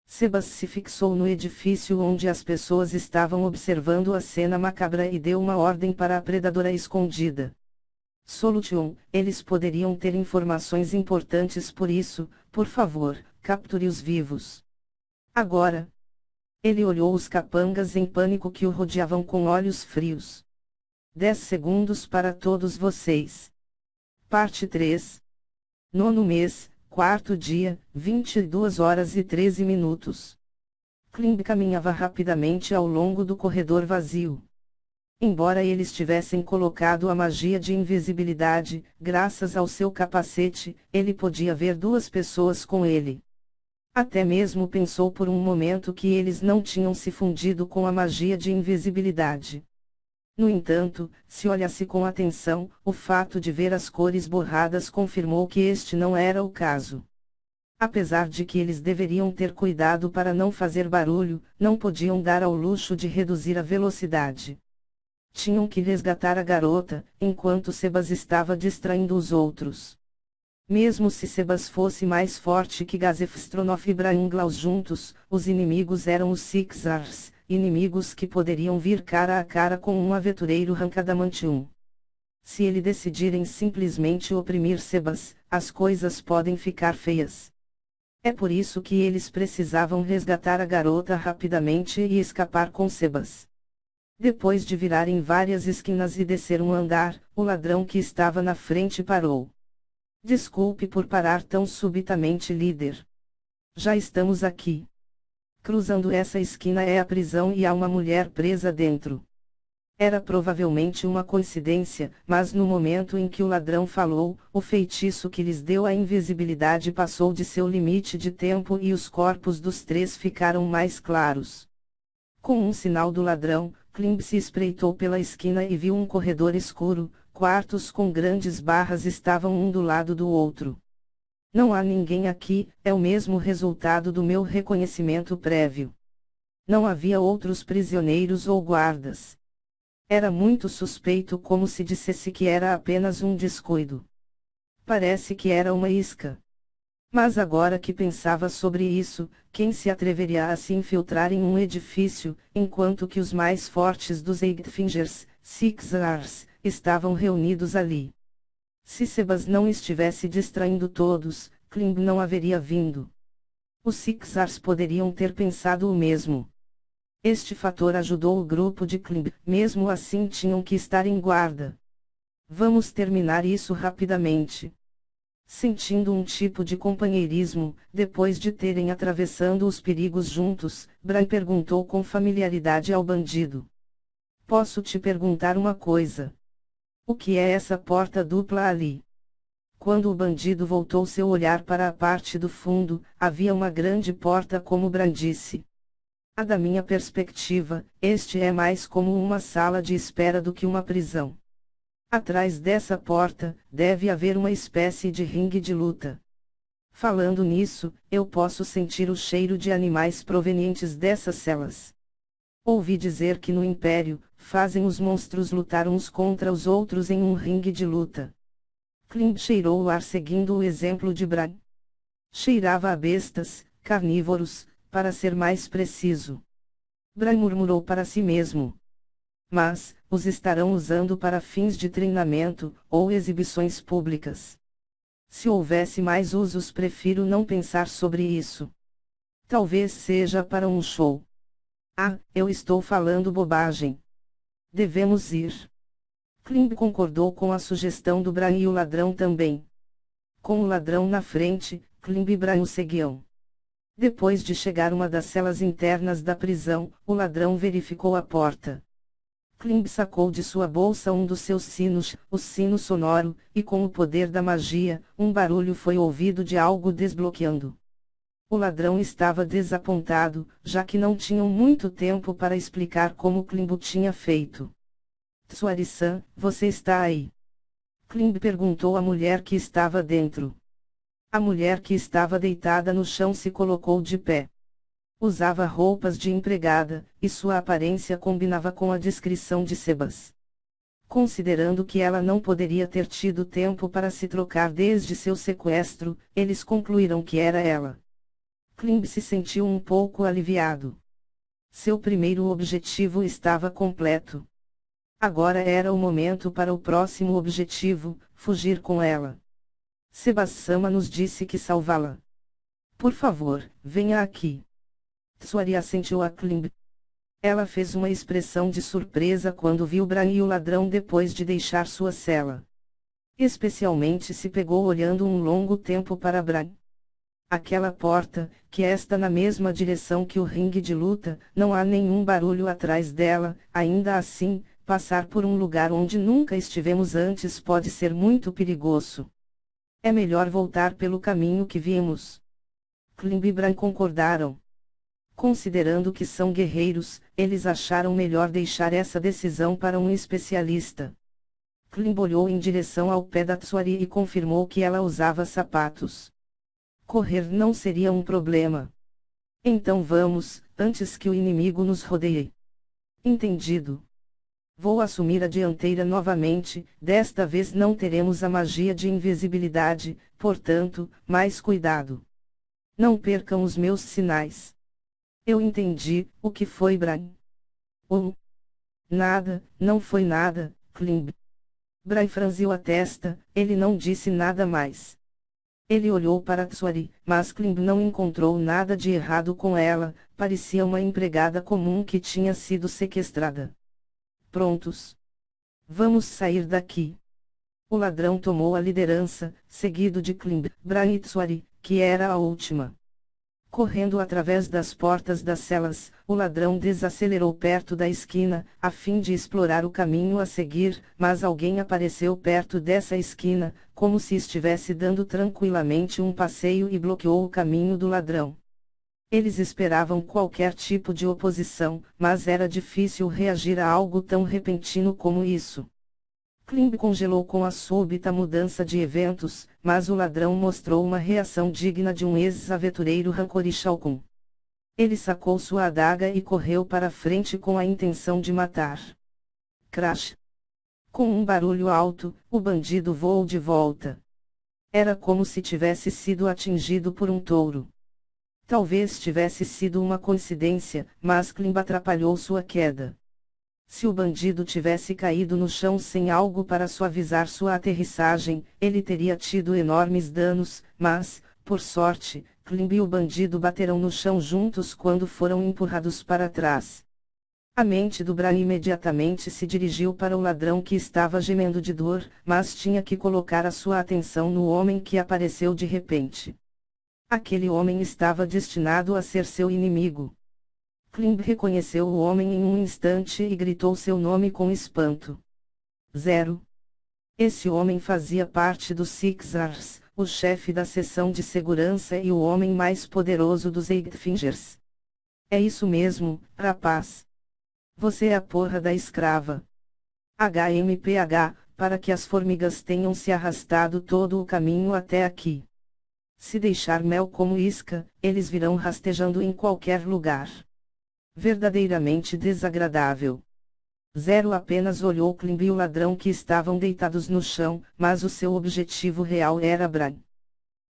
Sebas se fixou no edifício onde as pessoas estavam observando a cena macabra e deu uma ordem para a predadora escondida. Solution, eles poderiam ter informações importantes por isso, por favor, capture-os vivos. Agora. Ele olhou os capangas em pânico que o rodeavam com olhos frios. 10 segundos para todos vocês. Parte 3. Nono mês, quarto dia, 22 horas e 13 minutos. Kling caminhava rapidamente ao longo do corredor vazio. Embora eles tivessem colocado a magia de invisibilidade, graças ao seu capacete, ele podia ver duas pessoas com ele. Até mesmo pensou por um momento que eles não tinham se fundido com a magia de invisibilidade. No entanto, se olhasse com atenção, o fato de ver as cores borradas confirmou que este não era o caso. Apesar de que eles deveriam ter cuidado para não fazer barulho, não podiam dar ao luxo de reduzir a velocidade. Tinham que resgatar a garota, enquanto Sebas estava distraindo os outros. Mesmo se Sebas fosse mais forte que Gazef Stronov e Braunglaus juntos, os inimigos eram os Sixars, inimigos que poderiam vir cara a cara com um aventureiro Rankadamantium. Se ele decidirem simplesmente oprimir Sebas, as coisas podem ficar feias. É por isso que eles precisavam resgatar a garota rapidamente e escapar com Sebas. Depois de virarem várias esquinas e descer um andar, o ladrão que estava na frente parou. Desculpe por parar tão subitamente, líder. Já estamos aqui. Cruzando essa esquina é a prisão e há uma mulher presa dentro. Era provavelmente uma coincidência, mas no momento em que o ladrão falou, o feitiço que lhes deu a invisibilidade passou de seu limite de tempo e os corpos dos três ficaram mais claros. Com um sinal do ladrão, Klimb se espreitou pela esquina e viu um corredor escuro, quartos com grandes barras estavam um do lado do outro. Não há ninguém aqui, é o mesmo resultado do meu reconhecimento prévio. Não havia outros prisioneiros ou guardas. Era muito suspeito, como se dissesse que era apenas um descuido. Parece que era uma isca. Mas agora que pensava sobre isso, quem se atreveria a se infiltrar em um edifício, enquanto que os mais fortes dos Eightfingers, Sixers, estavam reunidos ali? Se Sebas não estivesse distraindo todos, Klimb não haveria vindo. Os Sixers poderiam ter pensado o mesmo. Este fator ajudou o grupo de Klimb, mesmo assim tinham que estar em guarda. Vamos terminar isso rapidamente. Sentindo um tipo de companheirismo, depois de terem atravessando os perigos juntos, Bran perguntou com familiaridade ao bandido. Posso te perguntar uma coisa? O que é essa porta dupla ali? Quando o bandido voltou seu olhar para a parte do fundo, havia uma grande porta, como Bran disse. Da minha perspectiva, este é mais como uma sala de espera do que uma prisão. Atrás dessa porta, deve haver uma espécie de ringue de luta. Falando nisso, eu posso sentir o cheiro de animais provenientes dessas celas. Ouvi dizer que no Império, fazem os monstros lutar uns contra os outros em um ringue de luta. Klimb cheirou o ar seguindo o exemplo de Bran. Cheirava a bestas, carnívoros, para ser mais preciso. Bran murmurou para si mesmo. Mas, os estarão usando para fins de treinamento, ou exibições públicas. Se houvesse mais usos, prefiro não pensar sobre isso. Talvez seja para um show. Ah, eu estou falando bobagem. Devemos ir. Klimb concordou com a sugestão do Bran e o ladrão também. Com o ladrão na frente, Klimb e Bran o seguiam. Depois de chegar uma das celas internas da prisão, o ladrão verificou a porta. Klimb sacou de sua bolsa um dos seus sinos, o sino sonoro, e com o poder da magia, um barulho foi ouvido de algo desbloqueando. O ladrão estava desapontado, já que não tinham muito tempo para explicar como Klimb o tinha feito. Tsuari-san, você está aí? Klimb perguntou à mulher que estava dentro. A mulher que estava deitada no chão se colocou de pé. Usava roupas de empregada, e sua aparência combinava com a descrição de Sebas. Considerando que ela não poderia ter tido tempo para se trocar desde seu sequestro, eles concluíram que era ela. Klimb se sentiu um pouco aliviado. Seu primeiro objetivo estava completo. Agora era o momento para o próximo objetivo, fugir com ela. Sebas-sama nos disse que salvá-la. Por favor, venha aqui. Tsuari assentiu a Klimb. Ela fez uma expressão de surpresa quando viu Bran e o ladrão depois de deixar sua cela. Especialmente se pegou olhando um longo tempo para Bran. Aquela porta, que está na mesma direção que o ringue de luta, não há nenhum barulho atrás dela, ainda assim, passar por um lugar onde nunca estivemos antes pode ser muito perigoso. É melhor voltar pelo caminho que viemos. Klimb e Bran concordaram. Considerando que são guerreiros, eles acharam melhor deixar essa decisão para um especialista. Klimb olhou em direção ao pé da Tsuari e confirmou que ela usava sapatos. Correr não seria um problema. Então vamos, antes que o inimigo nos rodeie. Entendido. Vou assumir a dianteira novamente, desta vez não teremos a magia de invisibilidade, portanto, mais cuidado. Não percam os meus sinais. Eu entendi, o que foi, Bran? Nada, não foi nada, Klimb. Bran franziu a testa, ele não disse nada mais. Ele olhou para Tsuri, mas Klimb não encontrou nada de errado com ela, parecia uma empregada comum que tinha sido sequestrada. Prontos? Vamos sair daqui. O ladrão tomou a liderança, seguido de Klimb, Bran e Tsuri, que era a última. Correndo através das portas das celas, o ladrão desacelerou perto da esquina, a fim de explorar o caminho a seguir, mas alguém apareceu perto dessa esquina, como se estivesse dando tranquilamente um passeio e bloqueou o caminho do ladrão. Eles esperavam qualquer tipo de oposição, mas era difícil reagir a algo tão repentino como isso. Klimb congelou com a súbita mudança de eventos, mas o ladrão mostrou uma reação digna de um ex-aventureiro rancorichaucum. Ele sacou sua adaga e correu para frente com a intenção de matar. Crash! Com um barulho alto, o bandido voou de volta. Era como se tivesse sido atingido por um touro. Talvez tivesse sido uma coincidência, mas Klimb atrapalhou sua queda. Se o bandido tivesse caído no chão sem algo para suavizar sua aterrissagem, ele teria tido enormes danos, mas, por sorte, Klimb e o bandido bateram no chão juntos quando foram empurrados para trás. A mente do Bran imediatamente se dirigiu para o ladrão que estava gemendo de dor, mas tinha que colocar a sua atenção no homem que apareceu de repente. Aquele homem estava destinado a ser seu inimigo. Klimb reconheceu o homem em um instante e gritou seu nome com espanto. Zero. Esse homem fazia parte dos Six Ars, o chefe da seção de segurança e o homem mais poderoso dos Eightfingers. É isso mesmo, rapaz. Você é a porra da escrava. HMPH, para que as formigas tenham se arrastado todo o caminho até aqui. Se deixar mel como isca, eles virão rastejando em qualquer lugar. Verdadeiramente desagradável. Zero apenas olhou Klimb e o ladrão que estavam deitados no chão, mas o seu objetivo real era Bran.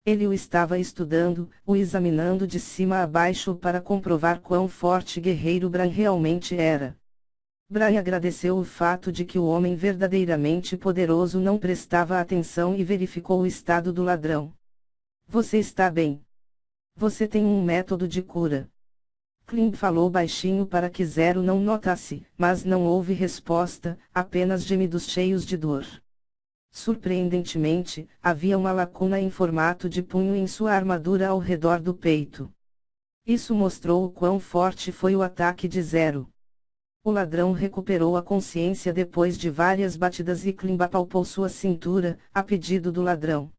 Ele o estava estudando, o examinando de cima a baixo para comprovar quão forte guerreiro Bran realmente era. Bran agradeceu o fato de que o homem verdadeiramente poderoso não prestava atenção e verificou o estado do ladrão. Você está bem. Você tem um método de cura. Klimb falou baixinho para que Zero não notasse, mas não houve resposta, apenas gemidos cheios de dor. Surpreendentemente, havia uma lacuna em formato de punho em sua armadura ao redor do peito. Isso mostrou o quão forte foi o ataque de Zero. O ladrão recuperou a consciência depois de várias batidas e Klimb apalpou sua cintura, a pedido do ladrão.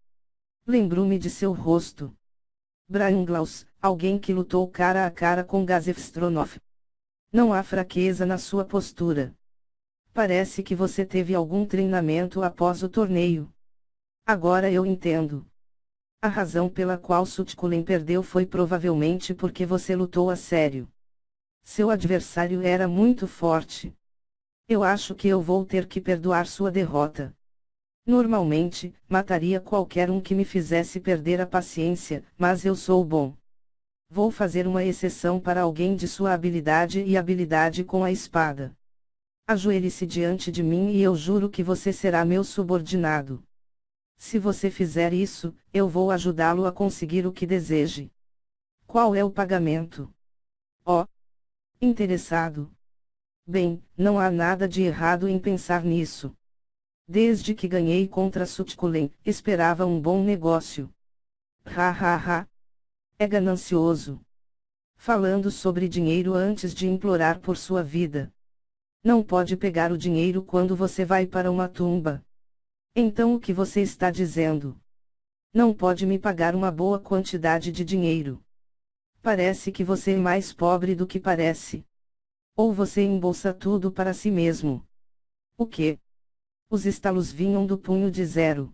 Lembro-me de seu rosto. Bran Glaus, alguém que lutou cara a cara com Gazef Stronov. Não há fraqueza na sua postura. Parece que você teve algum treinamento após o torneio. Agora eu entendo. A razão pela qual Sutkulen perdeu foi provavelmente porque você lutou a sério. Seu adversário era muito forte. Eu acho que eu vou ter que perdoar sua derrota. Normalmente, mataria qualquer um que me fizesse perder a paciência, mas eu sou bom. Vou fazer uma exceção para alguém de sua habilidade e habilidade com a espada. Ajoelhe-se diante de mim e eu juro que você será meu subordinado. Se você fizer isso, eu vou ajudá-lo a conseguir o que deseje. Qual é o pagamento? Oh! Interessado. Bem, não há nada de errado em pensar nisso. Desde que ganhei contra Sutkulen, esperava um bom negócio. Ha ha ha. É ganancioso. Falando sobre dinheiro antes de implorar por sua vida. Não pode pegar o dinheiro quando você vai para uma tumba. Então o que você está dizendo? Não pode me pagar uma boa quantidade de dinheiro. Parece que você é mais pobre do que parece. Ou você embolsa tudo para si mesmo. O quê? Os estalos vinham do punho de Zero.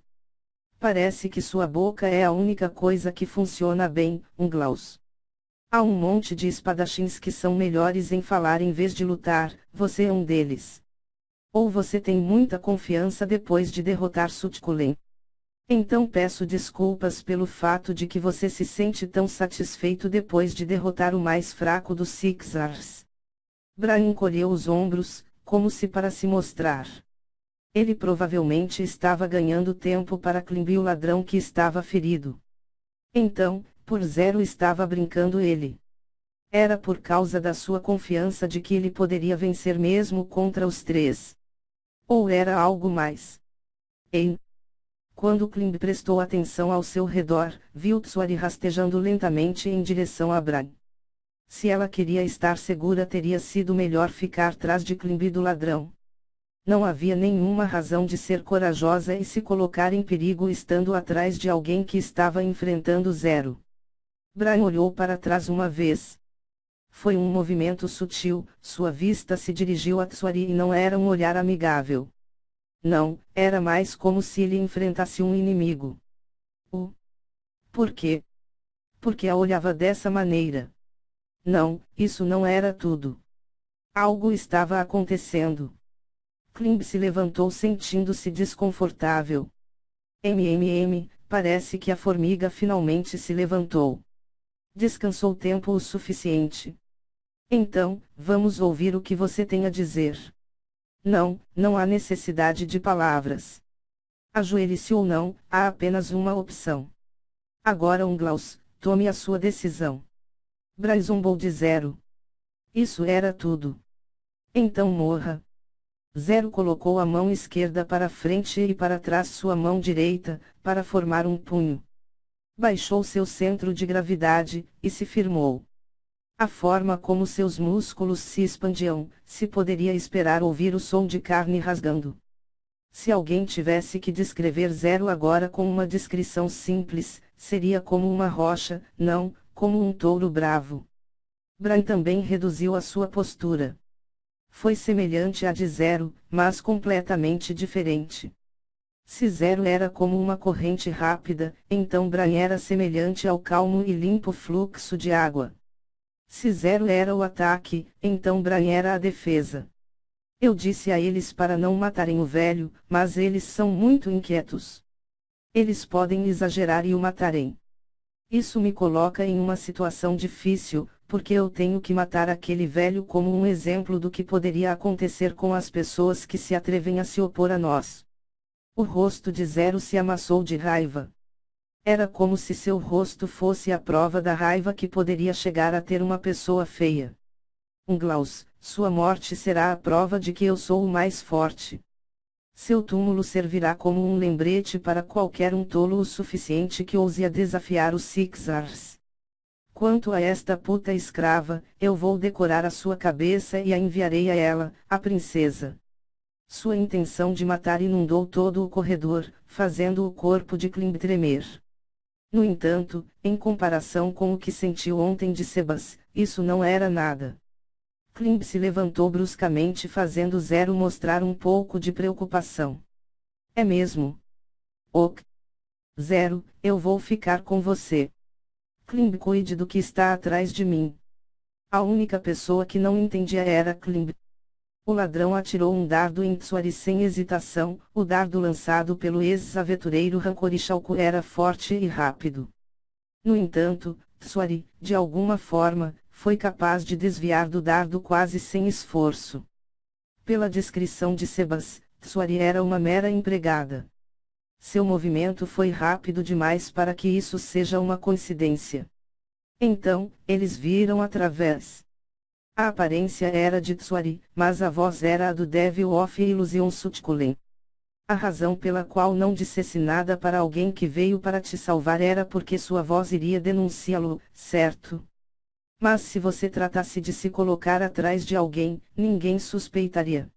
Parece que sua boca é a única coisa que funciona bem, Glaus. Há um monte de espadachins que são melhores em falar em vez de lutar, você é um deles. Ou você tem muita confiança depois de derrotar Sutkulen. Então peço desculpas pelo fato de que você se sente tão satisfeito depois de derrotar o mais fraco dos Six Ars. Bran encolheu os ombros, como se para se mostrar. Ele provavelmente estava ganhando tempo para Klimb e o ladrão que estava ferido. Então, por Zero estava brincando ele. Era por causa da sua confiança de que ele poderia vencer mesmo contra os três. Ou era algo mais? Em Quando Klimb prestou atenção ao seu redor, viu Tswari rastejando lentamente em direção a Bran. Se ela queria estar segura, teria sido melhor ficar atrás de Klimb do ladrão. Não havia nenhuma razão de ser corajosa e se colocar em perigo estando atrás de alguém que estava enfrentando Zero. Bran olhou para trás uma vez. Foi um movimento sutil, sua vista se dirigiu a Tswari e não era um olhar amigável. Não, era mais como se ele enfrentasse um inimigo. Por quê? Porque a olhava dessa maneira. Não, isso não era tudo. Algo estava acontecendo. Klimb se levantou sentindo-se desconfortável. Parece que a formiga finalmente se levantou. Descansou tempo o suficiente. Então, vamos ouvir o que você tem a dizer. Não, não há necessidade de palavras. Ajoelhe-se ou não, há apenas uma opção. Agora Unglaus, tome a sua decisão. Bran zombou de Zero. Isso era tudo. Então morra. Zero colocou a mão esquerda para frente e para trás sua mão direita, para formar um punho. Baixou seu centro de gravidade, e se firmou. A forma como seus músculos se expandiam, se poderia esperar ouvir o som de carne rasgando. Se alguém tivesse que descrever Zero agora com uma descrição simples, seria como uma rocha, não, como um touro bravo. Bran também reduziu a sua postura. Foi semelhante à de Zero, mas completamente diferente. Se Zero era como uma corrente rápida, então Bran era semelhante ao calmo e limpo fluxo de água. Se Zero era o ataque, então Bran era a defesa. Eu disse a eles para não matarem o velho, mas eles são muito inquietos. Eles podem exagerar e o matarem. Isso me coloca em uma situação difícil, porque eu tenho que matar aquele velho como um exemplo do que poderia acontecer com as pessoas que se atrevem a se opor a nós. O rosto de Zero se amassou de raiva. Era como se seu rosto fosse a prova da raiva que poderia chegar a ter uma pessoa feia. Unglaus, sua morte será a prova de que eu sou o mais forte. Seu túmulo servirá como um lembrete para qualquer um tolo o suficiente que ouse a desafiar os Sixars. Quanto a esta puta escrava, eu vou decorar a sua cabeça e a enviarei a ela, a princesa. Sua intenção de matar inundou todo o corredor, fazendo o corpo de Klimb tremer. No entanto, em comparação com o que sentiu ontem de Sebas, isso não era nada. Klimb se levantou bruscamente fazendo Zero mostrar um pouco de preocupação. É mesmo? Ok. Zero, eu vou ficar com você. Klimb, cuide do que está atrás de mim. A única pessoa que não entendia era Klimb. O ladrão atirou um dardo em Tswari sem hesitação. O dardo lançado pelo ex-aventureiro Rancorishalco era forte e rápido. No entanto, Tswari, de alguma forma, foi capaz de desviar do dardo quase sem esforço. Pela descrição de Sebas, Tswari era uma mera empregada. Seu movimento foi rápido demais para que isso seja uma coincidência. Então, eles viram através. A aparência era de Tswari, mas a voz era a do Devil of Illusion Sutkulen. A razão pela qual não dissesse nada para alguém que veio para te salvar era porque sua voz iria denunciá-lo, certo? Mas se você tratasse de se colocar atrás de alguém, ninguém suspeitaria.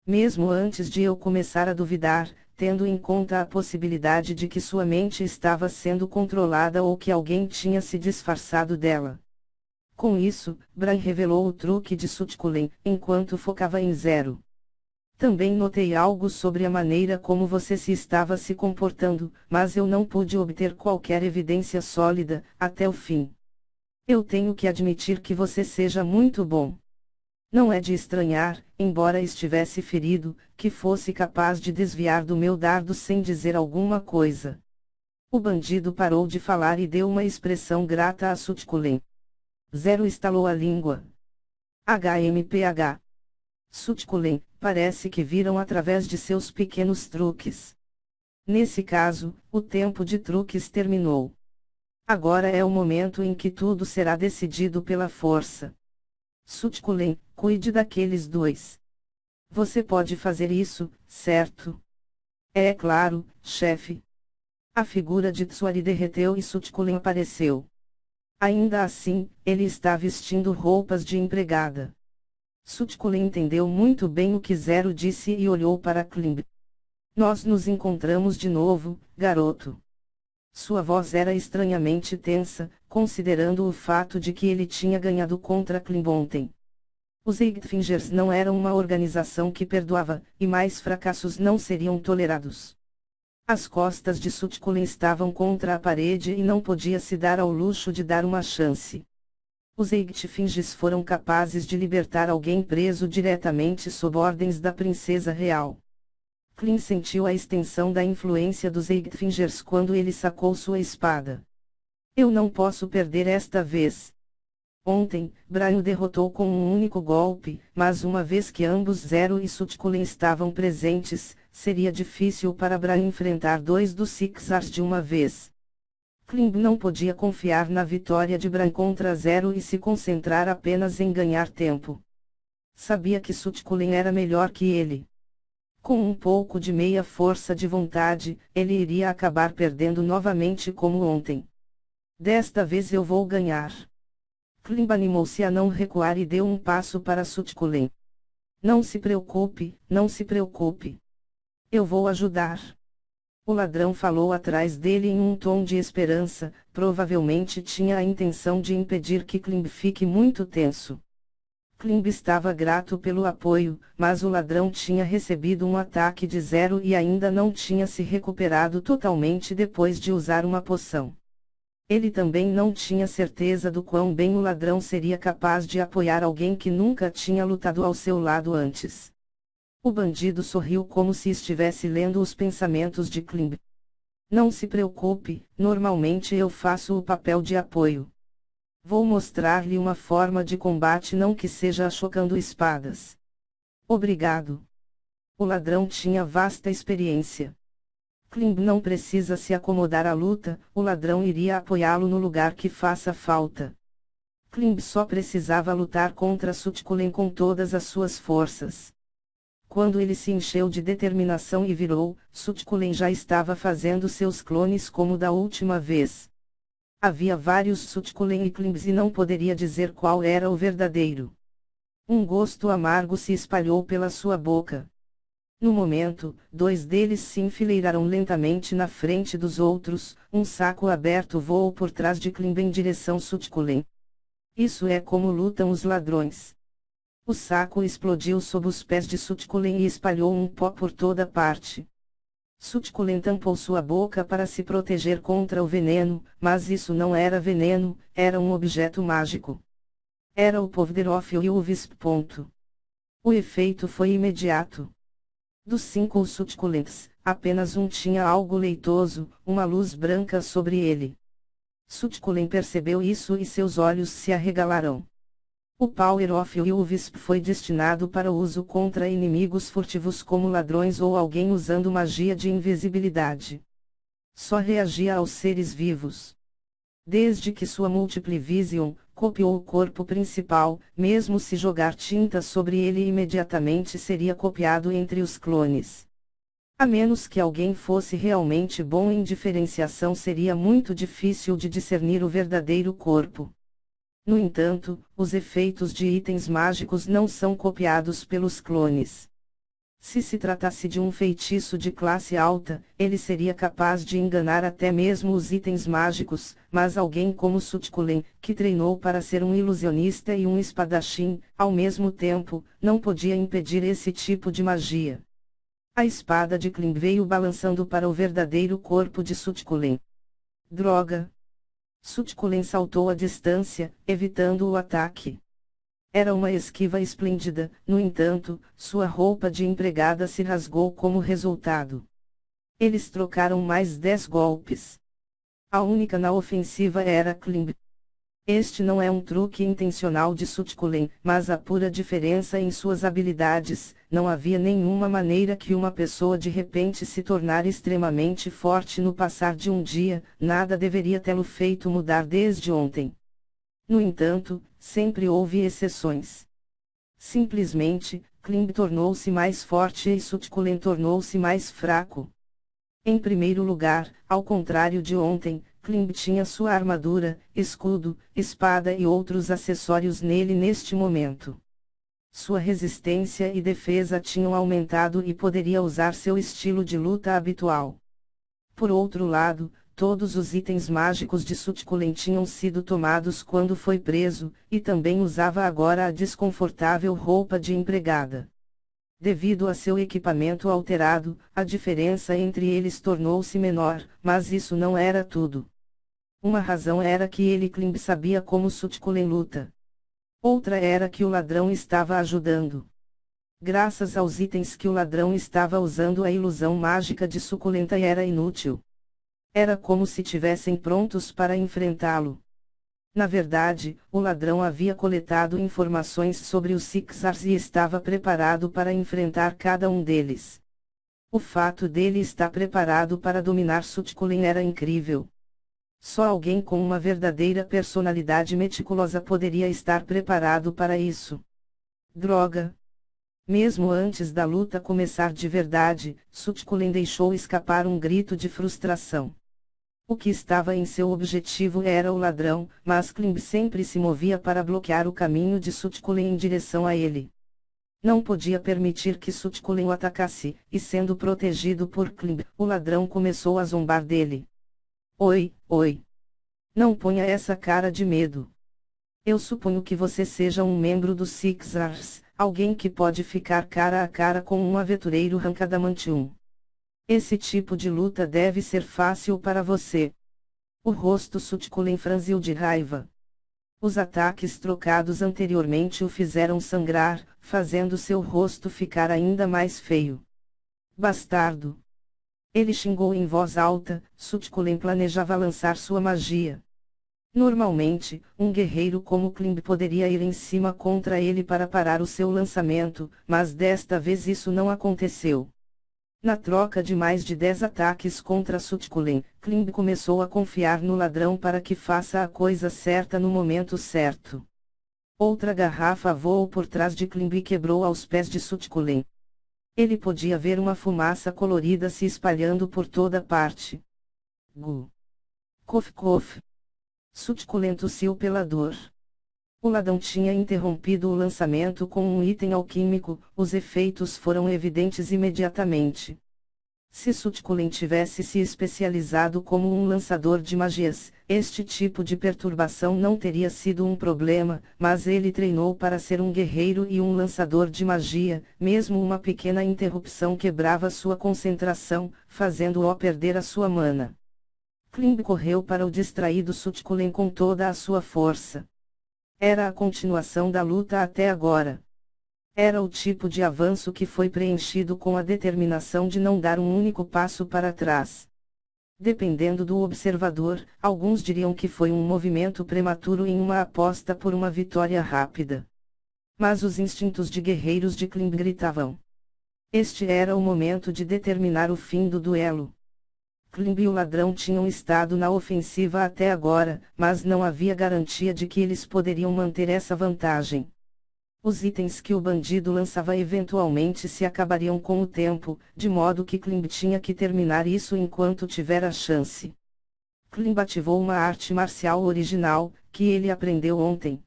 Mesmo antes de eu começar a duvidar, tendo em conta a possibilidade de que sua mente estava sendo controlada ou que alguém tinha se disfarçado dela. Com isso, Bran revelou o truque de Sutkulen, enquanto focava em Zero. Também notei algo sobre a maneira como você se estava se comportando, mas eu não pude obter qualquer evidência sólida, até o fim. Eu tenho que admitir que você seja muito bom. Não é de estranhar, embora estivesse ferido, que fosse capaz de desviar do meu dardo sem dizer alguma coisa. O bandido parou de falar e deu uma expressão grata a Sutkulen. Zero estalou a língua. HMPH. Sutkulen, parece que viram através de seus pequenos truques. Nesse caso, o tempo de truques terminou. Agora é o momento em que tudo será decidido pela força. Sutkulen, cuide daqueles dois. Você pode fazer isso, certo? É claro, chefe. A figura de Tsuari derreteu e Sutkulen apareceu. Ainda assim, ele está vestindo roupas de empregada. Sutkulen entendeu muito bem o que Zero disse e olhou para Klimb. Nós nos encontramos de novo, garoto. Sua voz era estranhamente tensa, considerando o fato de que ele tinha ganhado contra Klimb ontem. Os Eightfingers não eram uma organização que perdoava, e mais fracassos não seriam tolerados. As costas de Sutkulen estavam contra a parede e não podia se dar ao luxo de dar uma chance. Os Eightfingers foram capazes de libertar alguém preso diretamente sob ordens da princesa real. Flynn sentiu a extensão da influência dos Eightfingers quando ele sacou sua espada. Eu não posso perder esta vez. Ontem, Brian derrotou com um único golpe, mas uma vez que ambos Zero e Sutkulen estavam presentes, seria difícil para Brian enfrentar dois dos Sixars de uma vez. Klimb não podia confiar na vitória de Brian contra Zero e se concentrar apenas em ganhar tempo. Sabia que Sutkulen era melhor que ele. Com um pouco de meia força de vontade, ele iria acabar perdendo novamente como ontem. Desta vez eu vou ganhar. Klimb animou-se a não recuar e deu um passo para Sutkulen. Não se preocupe, não se preocupe. Eu vou ajudar. O ladrão falou atrás dele em um tom de esperança, provavelmente tinha a intenção de impedir que Klimb fique muito tenso. Klimb estava grato pelo apoio, mas o ladrão tinha recebido um ataque de Zero e ainda não tinha se recuperado totalmente depois de usar uma poção. Ele também não tinha certeza do quão bem o ladrão seria capaz de apoiar alguém que nunca tinha lutado ao seu lado antes. O bandido sorriu como se estivesse lendo os pensamentos de Klimb. Não se preocupe, normalmente eu faço o papel de apoio. Vou mostrar-lhe uma forma de combate não que seja chocando espadas. Obrigado. O ladrão tinha vasta experiência. Klimb não precisa se acomodar à luta, o ladrão iria apoiá-lo no lugar que faça falta. Klimb só precisava lutar contra Sutkulen com todas as suas forças. Quando ele se encheu de determinação e virou, Sutkulen já estava fazendo seus clones como da última vez. Havia vários Sutkulen e Klimbs e não poderia dizer qual era o verdadeiro. Um gosto amargo se espalhou pela sua boca. No momento, dois deles se enfileiraram lentamente na frente dos outros, um saco aberto voou por trás de Klimb em direção Sutkulen. Isso é como lutam os ladrões. O saco explodiu sob os pés de Sutkulen e espalhou um pó por toda parte. Sutkulen tampou sua boca para se proteger contra o veneno, mas isso não era veneno, era um objeto mágico. Era o Povderov e o Wisp. O efeito foi imediato. Dos 5 Sutkulens, apenas um tinha algo leitoso, uma luz branca sobre ele. Sutkulen percebeu isso e seus olhos se arregalaram. O Power of Wisp foi destinado para uso contra inimigos furtivos como ladrões ou alguém usando magia de invisibilidade. Só reagia aos seres vivos. Desde que sua Multiple Vision copiou o corpo principal, mesmo se jogar tinta sobre ele imediatamente seria copiado entre os clones. A menos que alguém fosse realmente bom em diferenciação, seria muito difícil de discernir o verdadeiro corpo. No entanto, os efeitos de itens mágicos não são copiados pelos clones. Se se tratasse de um feitiço de classe alta, ele seria capaz de enganar até mesmo os itens mágicos, mas alguém como Sutkulen, que treinou para ser um ilusionista e um espadachim, ao mesmo tempo, não podia impedir esse tipo de magia. A espada de Klimb veio balançando para o verdadeiro corpo de Sutkulen. Droga! Sutkulen saltou à distância, evitando o ataque. Era uma esquiva esplêndida, no entanto, sua roupa de empregada se rasgou como resultado. Eles trocaram mais 10 golpes. A única na ofensiva era Klimb. Este não é um truque intencional de Sutkulen, mas a pura diferença em suas habilidades. Não havia nenhuma maneira que uma pessoa de repente se tornar extremamente forte no passar de um dia, nada deveria tê-lo feito mudar desde ontem. No entanto, sempre houve exceções. Simplesmente, Klimb tornou-se mais forte e Sutkulen tornou-se mais fraco. Em primeiro lugar, ao contrário de ontem, Klimb tinha sua armadura, escudo, espada e outros acessórios nele neste momento. Sua resistência e defesa tinham aumentado e poderia usar seu estilo de luta habitual. Por outro lado, todos os itens mágicos de Sutkulen tinham sido tomados quando foi preso, e também usava agora a desconfortável roupa de empregada. Devido a seu equipamento alterado, a diferença entre eles tornou-se menor, mas isso não era tudo. Uma razão era que ele Klimb sabia como Sutkulen luta. Outra era que o ladrão estava ajudando. Graças aos itens que o ladrão estava usando, a ilusão mágica de Suculenta era inútil. Era como se tivessem prontos para enfrentá-lo. Na verdade, o ladrão havia coletado informações sobre os Sixars e estava preparado para enfrentar cada um deles. O fato dele estar preparado para dominar Sutkulen era incrível. Só alguém com uma verdadeira personalidade meticulosa poderia estar preparado para isso. Droga! Mesmo antes da luta começar de verdade, Sutkulen deixou escapar um grito de frustração. O que estava em seu objetivo era o ladrão, mas Klimb sempre se movia para bloquear o caminho de Sutkulen em direção a ele. Não podia permitir que Sutkulen o atacasse, e sendo protegido por Klimb, o ladrão começou a zombar dele. Oi, oi. Não ponha essa cara de medo. Eu suponho que você seja um membro dos Sixars, alguém que pode ficar cara a cara com um aventureiro Rankadamantium. Esse tipo de luta deve ser fácil para você. O rosto Sutkulen franziu de raiva. Os ataques trocados anteriormente o fizeram sangrar, fazendo seu rosto ficar ainda mais feio. Bastardo! Ele xingou em voz alta. Sutkulen planejava lançar sua magia. Normalmente, um guerreiro como Klimb poderia ir em cima contra ele para parar o seu lançamento, mas desta vez isso não aconteceu. Na troca de mais de 10 ataques contra Sutkulen, Klimb começou a confiar no ladrão para que faça a coisa certa no momento certo. Outra garrafa voou por trás de Klimb e quebrou aos pés de Sutkulen. Ele podia ver uma fumaça colorida se espalhando por toda parte. Gu. Cof cof. Sutkulen tossiu pela dor. O ladrão tinha interrompido o lançamento com um item alquímico, os efeitos foram evidentes imediatamente. Se Sutkulen tivesse se especializado como um lançador de magias, este tipo de perturbação não teria sido um problema, mas ele treinou para ser um guerreiro e um lançador de magia, mesmo uma pequena interrupção quebrava sua concentração, fazendo-o perder a sua mana. Klimb correu para o distraído Sutkulen com toda a sua força. Era a continuação da luta até agora. Era o tipo de avanço que foi preenchido com a determinação de não dar um único passo para trás. Dependendo do observador, alguns diriam que foi um movimento prematuro em uma aposta por uma vitória rápida. Mas os instintos de guerreiros de Klimb gritavam. Este era o momento de determinar o fim do duelo. Klimb e o ladrão tinham estado na ofensiva até agora, mas não havia garantia de que eles poderiam manter essa vantagem. Os itens que o bandido lançava eventualmente se acabariam com o tempo, de modo que Klimb tinha que terminar isso enquanto tiver a chance. Klimb ativou uma arte marcial original, que ele aprendeu ontem.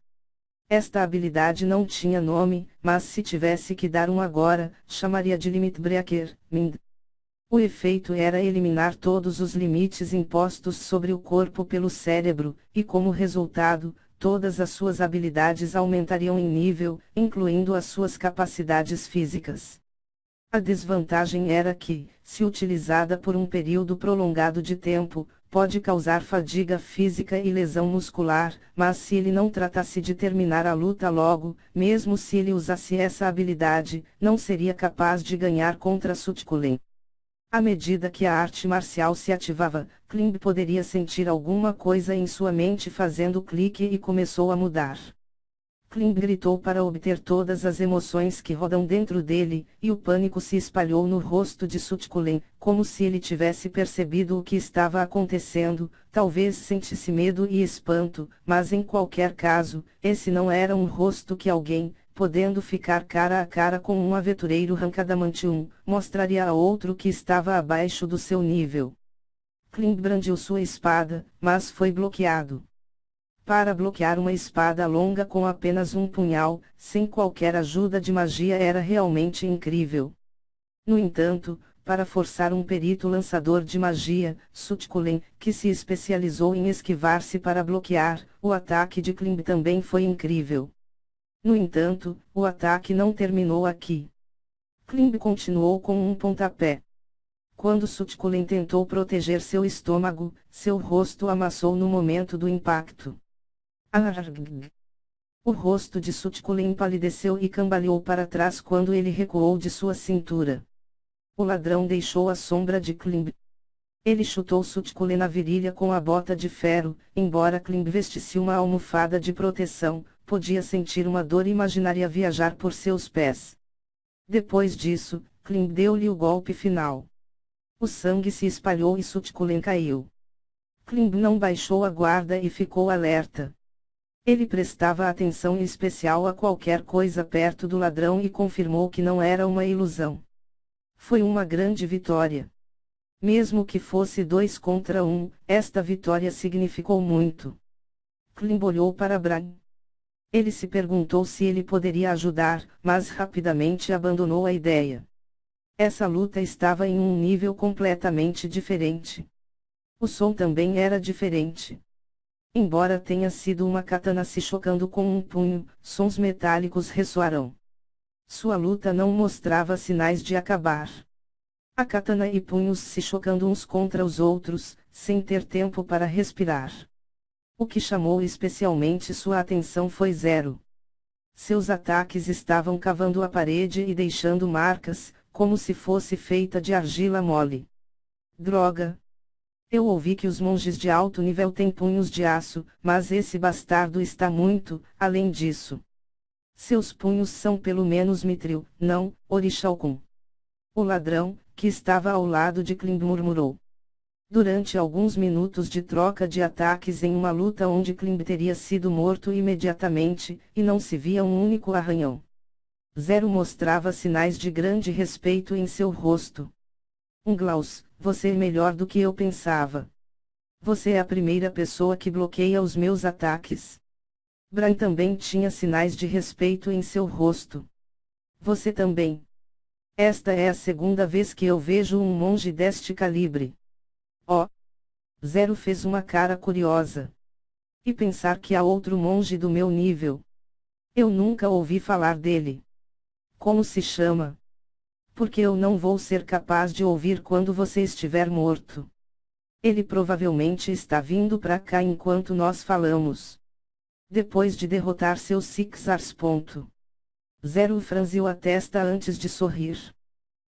Esta habilidade não tinha nome, mas se tivesse que dar um agora, chamaria de Limit Breaker, Mind. O efeito era eliminar todos os limites impostos sobre o corpo pelo cérebro, e como resultado, todas as suas habilidades aumentariam em nível, incluindo as suas capacidades físicas. A desvantagem era que, se utilizada por um período prolongado de tempo, pode causar fadiga física e lesão muscular, mas se ele não tratasse de terminar a luta logo, mesmo se ele usasse essa habilidade, não seria capaz de ganhar contra Sutkulen. À medida que a arte marcial se ativava, Klimb poderia sentir alguma coisa em sua mente fazendo clique e começou a mudar. Klimb gritou para obter todas as emoções que rodam dentro dele, e o pânico se espalhou no rosto de Sutkulen, como se ele tivesse percebido o que estava acontecendo. Talvez sentisse medo e espanto, mas em qualquer caso, esse não era um rosto que alguém, podendo ficar cara a cara com um aventureiro Rankadamantium, mostraria a outro que estava abaixo do seu nível. Klimb brandiu sua espada, mas foi bloqueado. Para bloquear uma espada longa com apenas um punhal, sem qualquer ajuda de magia, era realmente incrível. No entanto, para forçar um perito lançador de magia, Sutkulen, que se especializou em esquivar-se para bloquear, o ataque de Klimb também foi incrível. No entanto, o ataque não terminou aqui. Klimb continuou com um pontapé. Quando Sutkulen tentou proteger seu estômago, seu rosto amassou no momento do impacto. O rosto de Sutkulen empalideceu e cambaleou para trás quando ele recuou de sua cintura. O ladrão deixou a sombra de Klimb. Ele chutou Sutkulen na virilha com a bota de ferro. Embora Klimb vestisse uma almofada de proteção, podia sentir uma dor imaginária viajar por seus pés. Depois disso, Klimb deu-lhe o golpe final. O sangue se espalhou e Sutkulen caiu. Klimb não baixou a guarda e ficou alerta. Ele prestava atenção especial a qualquer coisa perto do ladrão e confirmou que não era uma ilusão. Foi uma grande vitória. Mesmo que fosse 2 contra 1, esta vitória significou muito. Klimb olhou para Bran. Ele se perguntou se ele poderia ajudar, mas rapidamente abandonou a ideia. Essa luta estava em um nível completamente diferente. O som também era diferente. Embora tenha sido uma katana se chocando com um punho, sons metálicos ressoaram. Sua luta não mostrava sinais de acabar. A katana e punhos se chocando uns contra os outros, sem ter tempo para respirar. O que chamou especialmente sua atenção foi Zero. Seus ataques estavam cavando a parede e deixando marcas, como se fosse feita de argila mole. Droga! Eu ouvi que os monges de alto nível têm punhos de aço, mas esse bastardo está muito, além disso. Seus punhos são pelo menos mithril, não, orixalcum. O ladrão, que estava ao lado de Klimb, murmurou. Durante alguns minutos de troca de ataques em uma luta onde Klimb teria sido morto imediatamente, e não se via um único arranhão. Zero mostrava sinais de grande respeito em seu rosto. Glaus, você é melhor do que eu pensava. Você é a primeira pessoa que bloqueia os meus ataques. Bran também tinha sinais de respeito em seu rosto. Você também. Esta é a segunda vez que eu vejo um monge deste calibre. Oh! Zero fez uma cara curiosa. E pensar que há outro monge do meu nível. Eu nunca ouvi falar dele. Como se chama? Porque eu não vou ser capaz de ouvir quando você estiver morto. Ele provavelmente está vindo para cá enquanto nós falamos. Depois de derrotar seus Sixars. Zero franziu a testa antes de sorrir.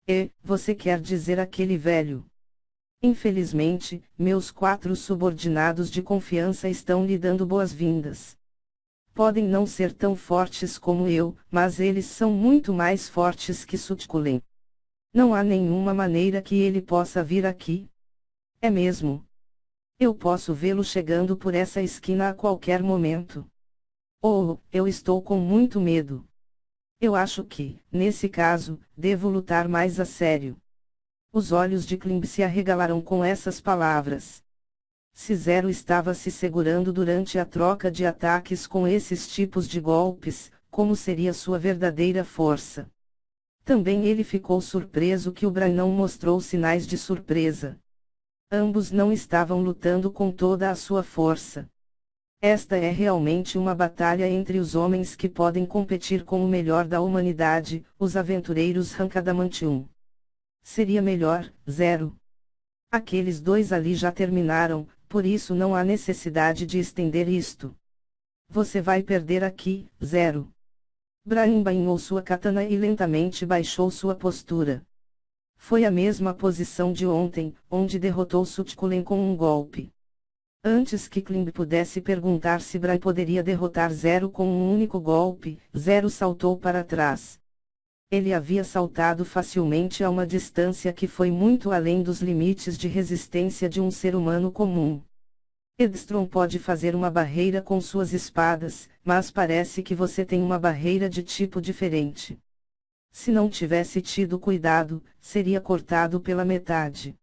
E, você quer dizer aquele velho? Infelizmente, meus 4 subordinados de confiança estão lhe dando boas-vindas. Podem não ser tão fortes como eu, mas eles são muito mais fortes que Sutkulen. Não há nenhuma maneira que ele possa vir aqui. É mesmo. Eu posso vê-lo chegando por essa esquina a qualquer momento. Oh, eu estou com muito medo. Eu acho que, nesse caso, devo lutar mais a sério. Os olhos de Klimb se arregalaram com essas palavras. Se Zero estava se segurando durante a troca de ataques com esses tipos de golpes, como seria sua verdadeira força? Também ele ficou surpreso que o Bran não mostrou sinais de surpresa. Ambos não estavam lutando com toda a sua força. Esta é realmente uma batalha entre os homens que podem competir com o melhor da humanidade, os aventureiros Rankadamantium. Seria melhor, Zero. Aqueles 2 ali já terminaram, por isso não há necessidade de estender isto. Você vai perder aqui, Zero. Bran embainhou sua katana e lentamente baixou sua postura. Foi a mesma posição de ontem, onde derrotou Sutkulen com um golpe. Antes que Klimb pudesse perguntar se Bran poderia derrotar Zero com um único golpe, Zero saltou para trás. Ele havia saltado facilmente a uma distância que foi muito além dos limites de resistência de um ser humano comum. Edstrom pode fazer uma barreira com suas espadas, mas parece que você tem uma barreira de tipo diferente. Se não tivesse tido cuidado, seria cortado pela metade.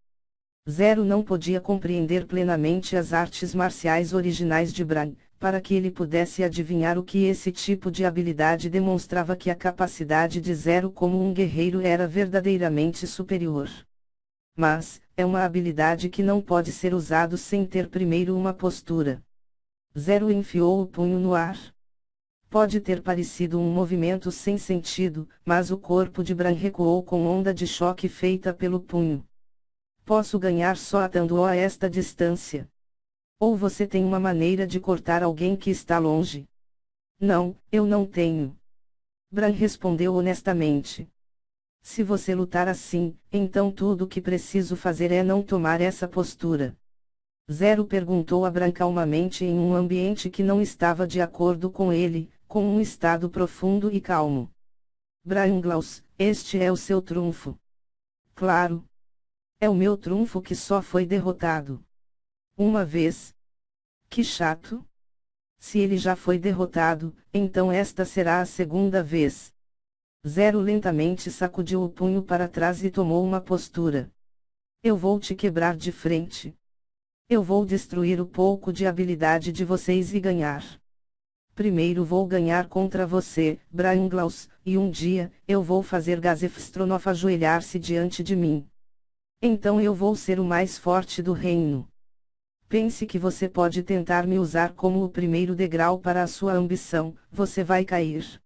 Zero não podia compreender plenamente as artes marciais originais de Bran, para que ele pudesse adivinhar o que esse tipo de habilidade demonstrava que a capacidade de Zero como um guerreiro era verdadeiramente superior. Mas, é uma habilidade que não pode ser usado sem ter primeiro uma postura. Zero enfiou o punho no ar. Pode ter parecido um movimento sem sentido, mas o corpo de Bran recuou com onda de choque feita pelo punho. Posso ganhar só atando-o a esta distância. Ou você tem uma maneira de cortar alguém que está longe? Não, eu não tenho. Bran respondeu honestamente. Se você lutar assim, então tudo o que preciso fazer é não tomar essa postura. Zero perguntou a Bran calmamente em um ambiente que não estava de acordo com ele, com um estado profundo e calmo. Branglaus, este é o seu trunfo. Claro. É o meu trunfo que só foi derrotado uma vez. Que chato. Se ele já foi derrotado, então esta será a segunda vez. Zero lentamente sacudiu o punho para trás e tomou uma postura. Eu vou te quebrar de frente. Eu vou destruir o pouco de habilidade de vocês e ganhar. Primeiro vou ganhar contra você, Branglaus, e um dia, eu vou fazer Gazefstronof ajoelhar-se diante de mim. Então eu vou ser o mais forte do reino. Pense que você pode tentar me usar como o primeiro degrau para a sua ambição, você vai cair.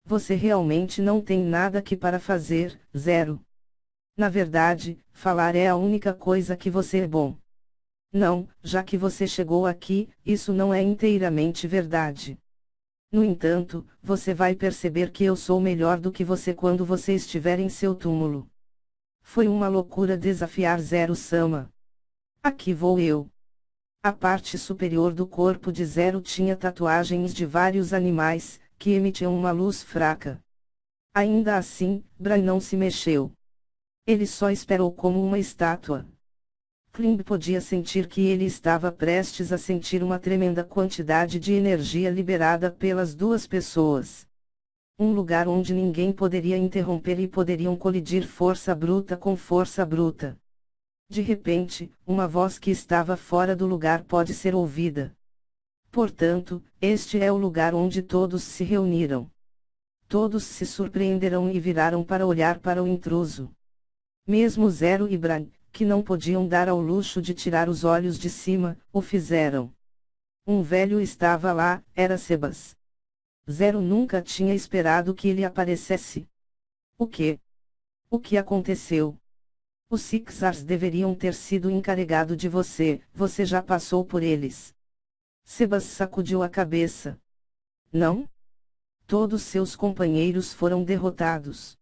Você realmente não tem nada aqui para fazer, Zero. Na verdade, falar é a única coisa que você é bom. Não, já que você chegou aqui, isso não é inteiramente verdade. No entanto, você vai perceber que eu sou melhor do que você quando você estiver em seu túmulo. Foi uma loucura desafiar Zero-sama. Aqui vou eu. A parte superior do corpo de Zero tinha tatuagens de vários animais, que emitiam uma luz fraca. Ainda assim, Bran não se mexeu. Ele só esperou como uma estátua. Klimb podia sentir que ele estava prestes a sentir uma tremenda quantidade de energia liberada pelas duas pessoas. Um lugar onde ninguém poderia interromper e poderiam colidir força bruta com força bruta. De repente, uma voz que estava fora do lugar pode ser ouvida. Portanto, este é o lugar onde todos se reuniram. Todos se surpreenderam e viraram para olhar para o intruso. Mesmo Zero e Bran, que não podiam dar ao luxo de tirar os olhos de cima, o fizeram. Um velho estava lá, era Sebas. Zero nunca tinha esperado que ele aparecesse. O quê? O que aconteceu? Os Sixars deveriam ter sido encarregado de você, você já passou por eles. Sebas sacudiu a cabeça. Não? Todos seus companheiros foram derrotados.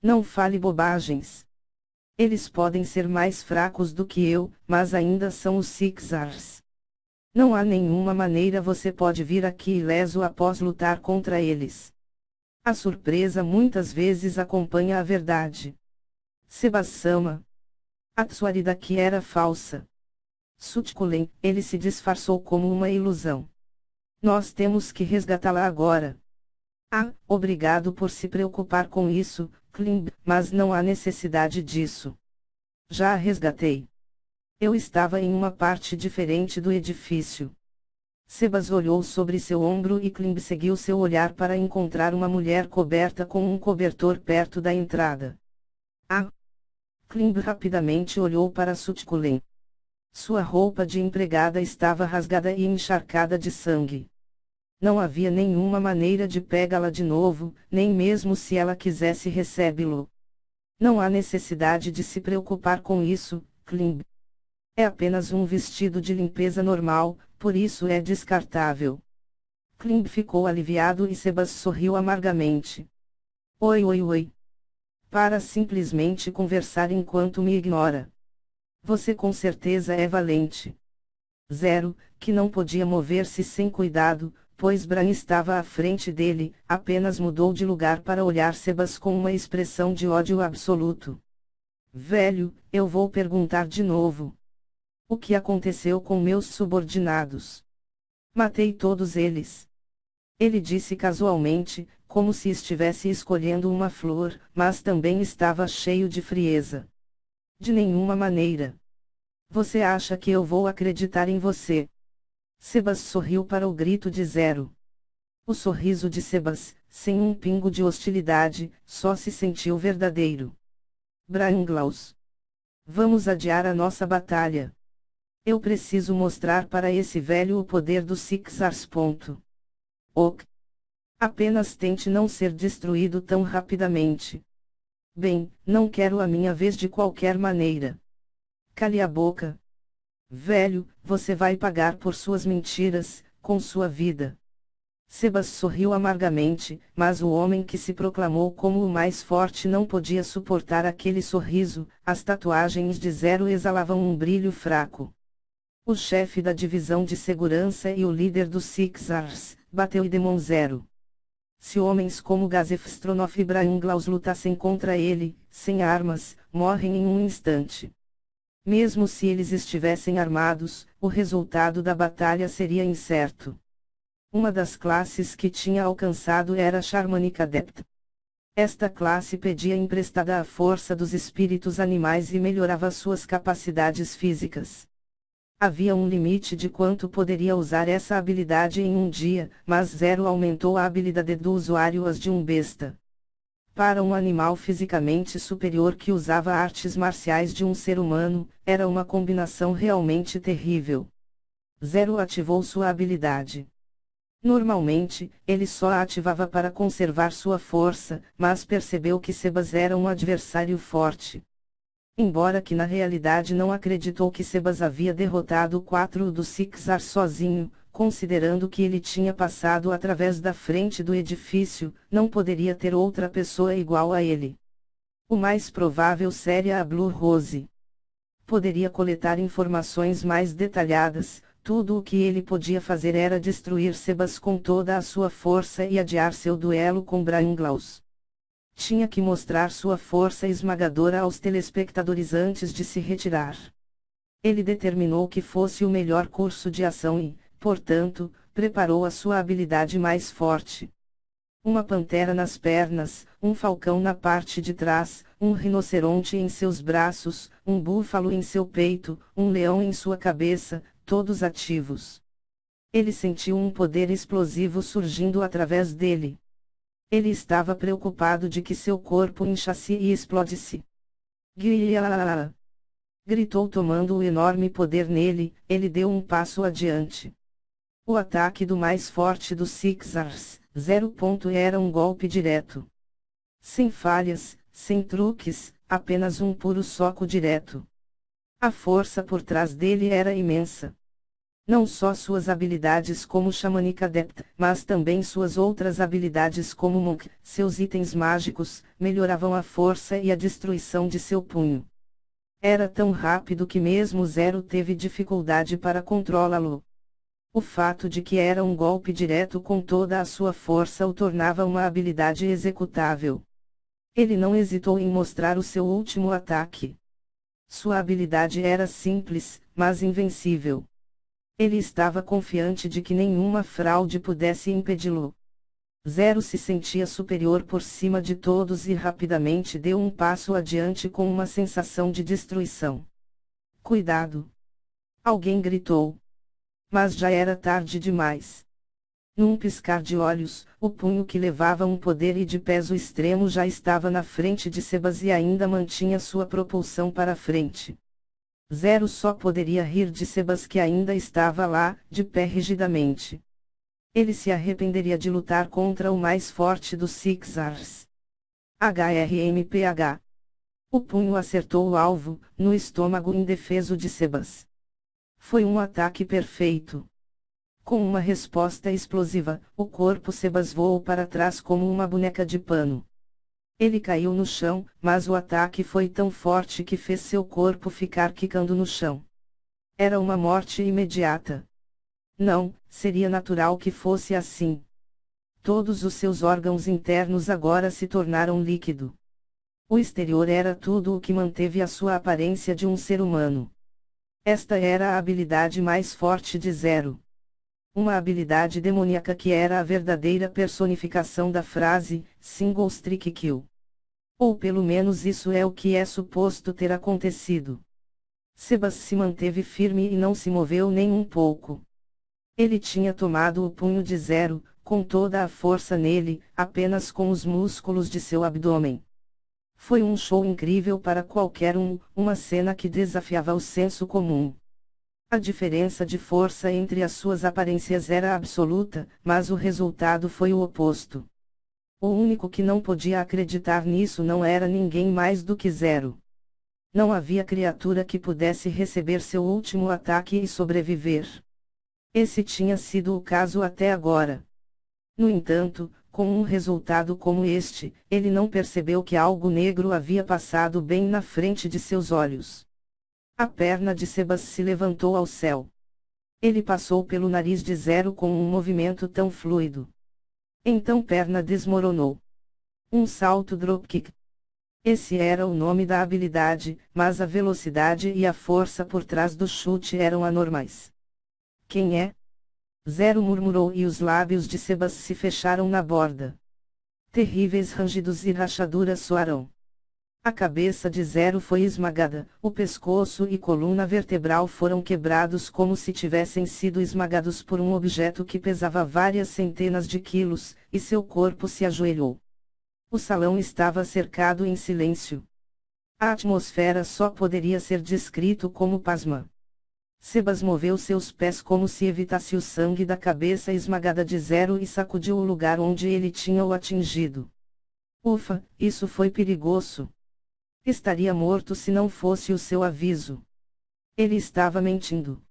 Não fale bobagens. Eles podem ser mais fracos do que eu, mas ainda são os Sixars. Não há nenhuma maneira você pode vir aqui ileso após lutar contra eles. A surpresa muitas vezes acompanha a verdade. Sebas-sama. A Tsuari daqui era falsa. Sutkulen, ele se disfarçou como uma ilusão. Nós temos que resgatá-la agora. Ah, obrigado por se preocupar com isso, Klimb, mas não há necessidade disso. Já a resgatei. Eu estava em uma parte diferente do edifício. Sebas olhou sobre seu ombro e Klimb seguiu seu olhar para encontrar uma mulher coberta com um cobertor perto da entrada. Ah! Klimb rapidamente olhou para Sutkulen. Sua roupa de empregada estava rasgada e encharcada de sangue. Não havia nenhuma maneira de pegá-la de novo, nem mesmo se ela quisesse recebê-lo. Não há necessidade de se preocupar com isso, Klimb. É apenas um vestido de limpeza normal, por isso é descartável. Klimb ficou aliviado e Sebas sorriu amargamente. Oi oi oi. para simplesmente conversar enquanto me ignora. Você com certeza é valente. 0, que não podia mover-se sem cuidado, pois Bran estava à frente dele, apenas mudou de lugar para olhar Sebas com uma expressão de ódio absoluto. Velho, eu vou perguntar de novo. O que aconteceu com meus subordinados? Matei todos eles. Ele disse casualmente, como se estivesse escolhendo uma flor, mas também estava cheio de frieza. De nenhuma maneira. Você acha que eu vou acreditar em você? Sebas sorriu para o grito de 0. O sorriso de Sebas, sem um pingo de hostilidade, só se sentiu verdadeiro. Branglaus. Vamos adiar a nossa batalha. Eu preciso mostrar para esse velho o poder dos Sixars. Ok. Apenas tente não ser destruído tão rapidamente. Bem, não quero a minha vez de qualquer maneira. Cale a boca. Velho, você vai pagar por suas mentiras, com sua vida. Sebas sorriu amargamente, mas o homem que se proclamou como o mais forte não podia suportar aquele sorriso. As tatuagens de 0 exalavam um brilho fraco. O chefe da divisão de segurança e o líder dos Sixars, bateu e Demon 0. Se homens como Gazef Stronoff e Branglaus lutassem contra ele, sem armas, morrem em um instante. Mesmo se eles estivessem armados, o resultado da batalha seria incerto. Uma das classes que tinha alcançado era Shamanic Adept. Esta classe pedia emprestada a força dos espíritos animais e melhorava suas capacidades físicas. Havia um limite de quanto poderia usar essa habilidade em um dia, mas 0 aumentou a habilidade do usuário às de um besta. Para um animal fisicamente superior que usava artes marciais de um ser humano, era uma combinação realmente terrível. 0 ativou sua habilidade. Normalmente, ele só a ativava para conservar sua força, mas percebeu que Sebas era um adversário forte. Embora que na realidade não acreditou que Sebas havia derrotado 4 dos Sixars sozinho, considerando que ele tinha passado através da frente do edifício, não poderia ter outra pessoa igual a ele. O mais provável seria a Blue Rose. Poderia coletar informações mais detalhadas, tudo o que ele podia fazer era destruir Sebas com toda a sua força e adiar seu duelo com Branglaus. Tinha que mostrar sua força esmagadora aos telespectadores antes de se retirar. Ele determinou que fosse o melhor curso de ação e, portanto, preparou a sua habilidade mais forte. Uma pantera nas pernas, um falcão na parte de trás, um rinoceronte em seus braços, um búfalo em seu peito, um leão em sua cabeça, todos ativos. Ele sentiu um poder explosivo surgindo através dele. Ele estava preocupado de que seu corpo inchasse e explodisse. Guiaaa! Gritou tomando o enorme poder nele, ele deu um passo adiante. O ataque do mais forte dos Sixars, 0. Era um golpe direto. Sem falhas, sem truques, apenas um puro soco direto. A força por trás dele era imensa. Não só suas habilidades como Shamanic Adept, mas também suas outras habilidades como Monk, seus itens mágicos, melhoravam a força e a destruição de seu punho. Era tão rápido que mesmo 0 teve dificuldade para controlá-lo. O fato de que era um golpe direto com toda a sua força o tornava uma habilidade executável. Ele não hesitou em mostrar o seu último ataque. Sua habilidade era simples, mas invencível. Ele estava confiante de que nenhuma fraude pudesse impedi-lo. 0 se sentia superior por cima de todos e rapidamente deu um passo adiante com uma sensação de destruição. Cuidado! Alguém gritou. Mas já era tarde demais. Num piscar de olhos, o punho que levava um poder e de peso extremo já estava na frente de Sebas e ainda mantinha sua propulsão para frente. 0 só poderia rir de Sebas que ainda estava lá, de pé rigidamente. Ele se arrependeria de lutar contra o mais forte dos Sixars. HRMPH. O punho acertou o alvo, no estômago indefeso de Sebas. Foi um ataque perfeito. Com uma resposta explosiva, o corpo Sebas voou para trás como uma boneca de pano. Ele caiu no chão, mas o ataque foi tão forte que fez seu corpo ficar quicando no chão. Era uma morte imediata. Não, seria natural que fosse assim. Todos os seus órgãos internos agora se tornaram líquido. O exterior era tudo o que manteve a sua aparência de um ser humano. Esta era a habilidade mais forte de Zero. Uma habilidade demoníaca que era a verdadeira personificação da frase, Single Strike Kill. Ou pelo menos isso é o que é suposto ter acontecido. Sebas se manteve firme e não se moveu nem um pouco. Ele tinha tomado o punho de Zero, com toda a força nele, apenas com os músculos de seu abdômen. Foi um show incrível para qualquer um, uma cena que desafiava o senso comum. A diferença de força entre as suas aparências era absoluta, mas o resultado foi o oposto. O único que não podia acreditar nisso não era ninguém mais do que Zero. Não havia criatura que pudesse receber seu último ataque e sobreviver. Esse tinha sido o caso até agora. No entanto, com um resultado como este, ele não percebeu que algo negro havia passado bem na frente de seus olhos. A perna de Sebas se levantou ao céu. Ele passou pelo nariz de Zero com um movimento tão fluido. Então perna desmoronou. Um salto dropkick. Esse era o nome da habilidade, mas a velocidade e a força por trás do chute eram anormais. Quem é? Zero murmurou e os lábios de Sebas se fecharam na borda. Terríveis rangidos e rachaduras soaram. A cabeça de Zero foi esmagada, o pescoço e coluna vertebral foram quebrados como se tivessem sido esmagados por um objeto que pesava várias centenas de quilos, e seu corpo se ajoelhou. O salão estava cercado em silêncio. A atmosfera só poderia ser descrito como pasma. Sebas moveu seus pés como se evitasse o sangue da cabeça esmagada de Zero e sacudiu o lugar onde ele tinha o atingido. Ufa, isso foi perigoso. Estaria morto se não fosse o seu aviso. Ele estava mentindo.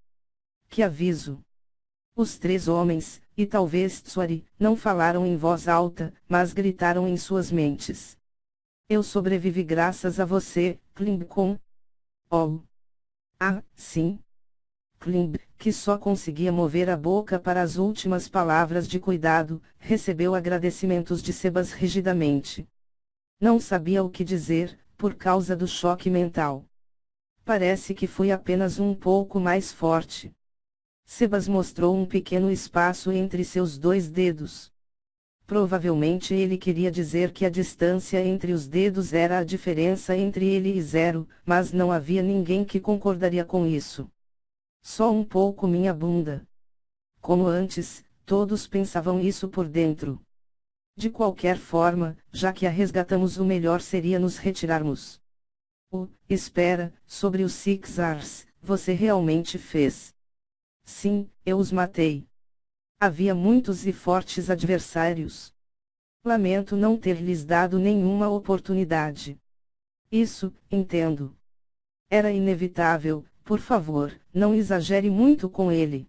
Que aviso? Os três homens, e talvez Tsuri, não falaram em voz alta, mas gritaram em suas mentes. Eu sobrevivi graças a você, Klimbkon. Oh. Ah, sim. Klimb, que só conseguia mover a boca para as últimas palavras de cuidado, recebeu agradecimentos de Sebas rigidamente. Não sabia o que dizer, por causa do choque mental. Parece que fui apenas um pouco mais forte. Sebas mostrou um pequeno espaço entre seus dois dedos. Provavelmente ele queria dizer que a distância entre os dedos era a diferença entre ele e Zero, mas não havia ninguém que concordaria com isso. Só um pouco minha bunda. Como antes, todos pensavam isso por dentro. De qualquer forma, já que a resgatamos, o melhor seria nos retirarmos. Espera, sobre os Sixars, você realmente fez? Sim, eu os matei. Havia muitos e fortes adversários. Lamento não ter lhes dado nenhuma oportunidade. Isso, entendo. Era inevitável. Por favor, não exagere muito com ele.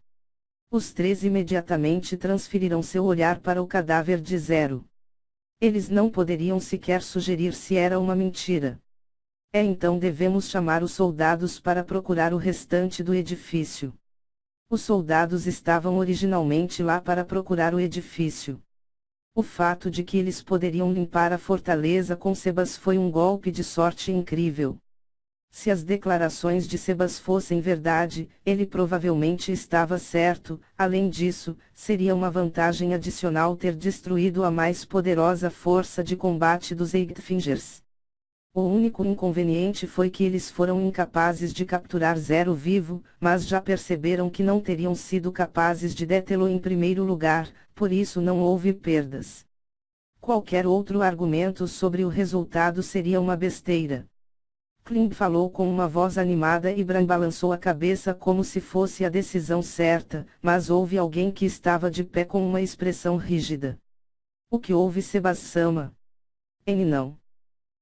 Os três imediatamente transferiram seu olhar para o cadáver de Zero. Eles não poderiam sequer sugerir se era uma mentira. Então devemos chamar os soldados para procurar o restante do edifício. Os soldados estavam originalmente lá para procurar o edifício. O fato de que eles poderiam limpar a fortaleza com Sebas foi um golpe de sorte incrível. Se as declarações de Sebas fossem verdade, ele provavelmente estava certo. Além disso, seria uma vantagem adicional ter destruído a mais poderosa força de combate dos Eightfingers. O único inconveniente foi que eles foram incapazes de capturar Zero vivo, mas já perceberam que não teriam sido capazes de detê-lo em primeiro lugar, por isso não houve perdas. Qualquer outro argumento sobre o resultado seria uma besteira. Kling falou com uma voz animada e Bran balançou a cabeça como se fosse a decisão certa, mas houve alguém que estava de pé com uma expressão rígida. O que houve, Sebas-sama? Não.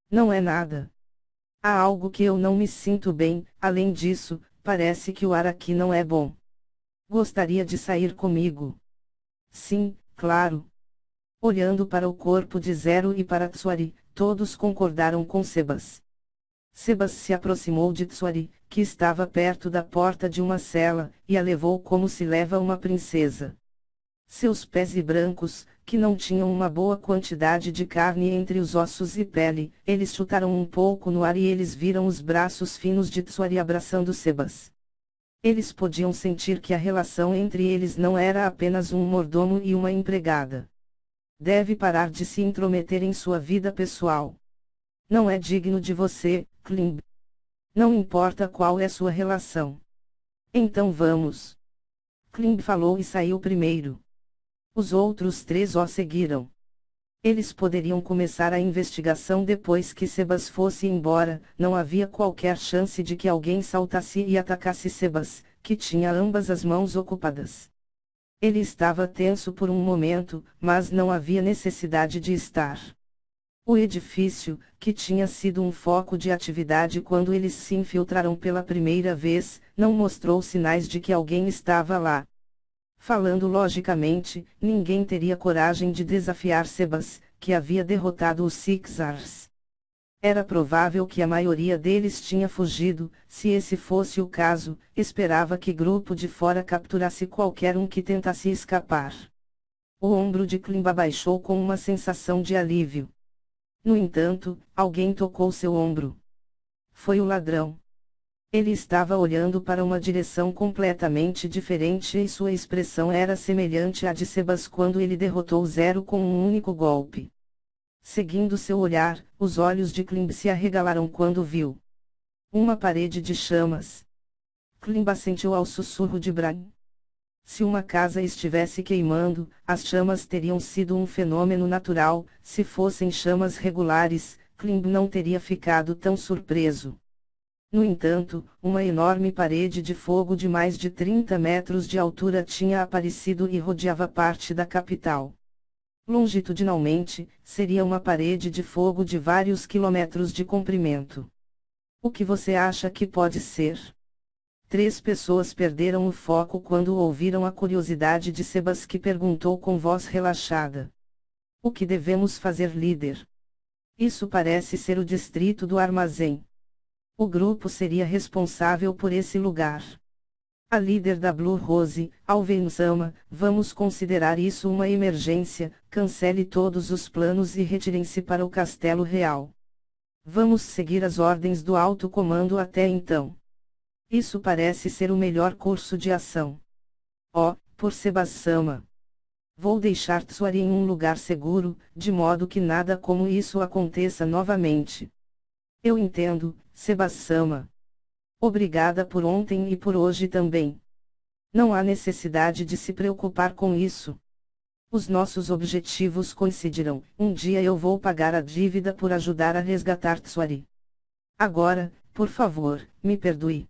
Não é nada. Há algo que eu não me sinto bem, além disso, parece que o ar aqui não é bom. Gostaria de sair comigo? Sim, claro. Olhando para o corpo de Zero e para Tsuri, todos concordaram com Sebas. Sebas se aproximou de Tsuari, que estava perto da porta de uma cela, e a levou como se leva uma princesa. Seus pés e brancos, que não tinham uma boa quantidade de carne entre os ossos e pele, eles chutaram um pouco no ar e eles viram os braços finos de Tsuari abraçando Sebas. Eles podiam sentir que a relação entre eles não era apenas um mordomo e uma empregada. Deve parar de se intrometer em sua vida pessoal. Não é digno de você, Klimb. Não importa qual é sua relação. Então vamos. Klimb falou e saiu primeiro. Os outros três o seguiram. Eles poderiam começar a investigação depois que Sebas fosse embora, não havia qualquer chance de que alguém saltasse e atacasse Sebas, que tinha ambas as mãos ocupadas. Ele estava tenso por um momento, mas não havia necessidade de estar. O edifício, que tinha sido um foco de atividade quando eles se infiltraram pela primeira vez, não mostrou sinais de que alguém estava lá. Falando logicamente, ninguém teria coragem de desafiar Sebas, que havia derrotado os Sixers. Era provável que a maioria deles tinha fugido, se esse fosse o caso, esperava que grupo de fora capturasse qualquer um que tentasse escapar. O ombro de Klimb abaixou com uma sensação de alívio. No entanto, alguém tocou seu ombro. Foi o ladrão. Ele estava olhando para uma direção completamente diferente e sua expressão era semelhante à de Sebas quando ele derrotou Zero com um único golpe. Seguindo seu olhar, os olhos de Klimb se arregalaram quando viu uma parede de chamas. Klimb assentiu ao sussurro de Brian. Se uma casa estivesse queimando, as chamas teriam sido um fenômeno natural, se fossem chamas regulares, Klimb não teria ficado tão surpreso. No entanto, uma enorme parede de fogo de mais de 30 metros de altura tinha aparecido e rodeava parte da capital. Longitudinalmente, seria uma parede de fogo de vários quilômetros de comprimento. O que você acha que pode ser? 3 pessoas perderam o foco quando ouviram a curiosidade de Sebas, que perguntou com voz relaxada. O que devemos fazer, líder? Isso parece ser o distrito do armazém. O grupo seria responsável por esse lugar. A líder da Blue Rose, Alvin-sama, vamos considerar isso uma emergência, cancele todos os planos e retirem-se para o Castelo Real. Vamos seguir as ordens do alto comando até então. Isso parece ser o melhor curso de ação. Oh, por Sebas-sama. Vou deixar Tsuari em um lugar seguro, de modo que nada como isso aconteça novamente. Eu entendo, Sebas-sama. Obrigada por ontem e por hoje também. Não há necessidade de se preocupar com isso. Os nossos objetivos coincidirão. Um dia eu vou pagar a dívida por ajudar a resgatar Tsuari. Agora, por favor, me perdoe.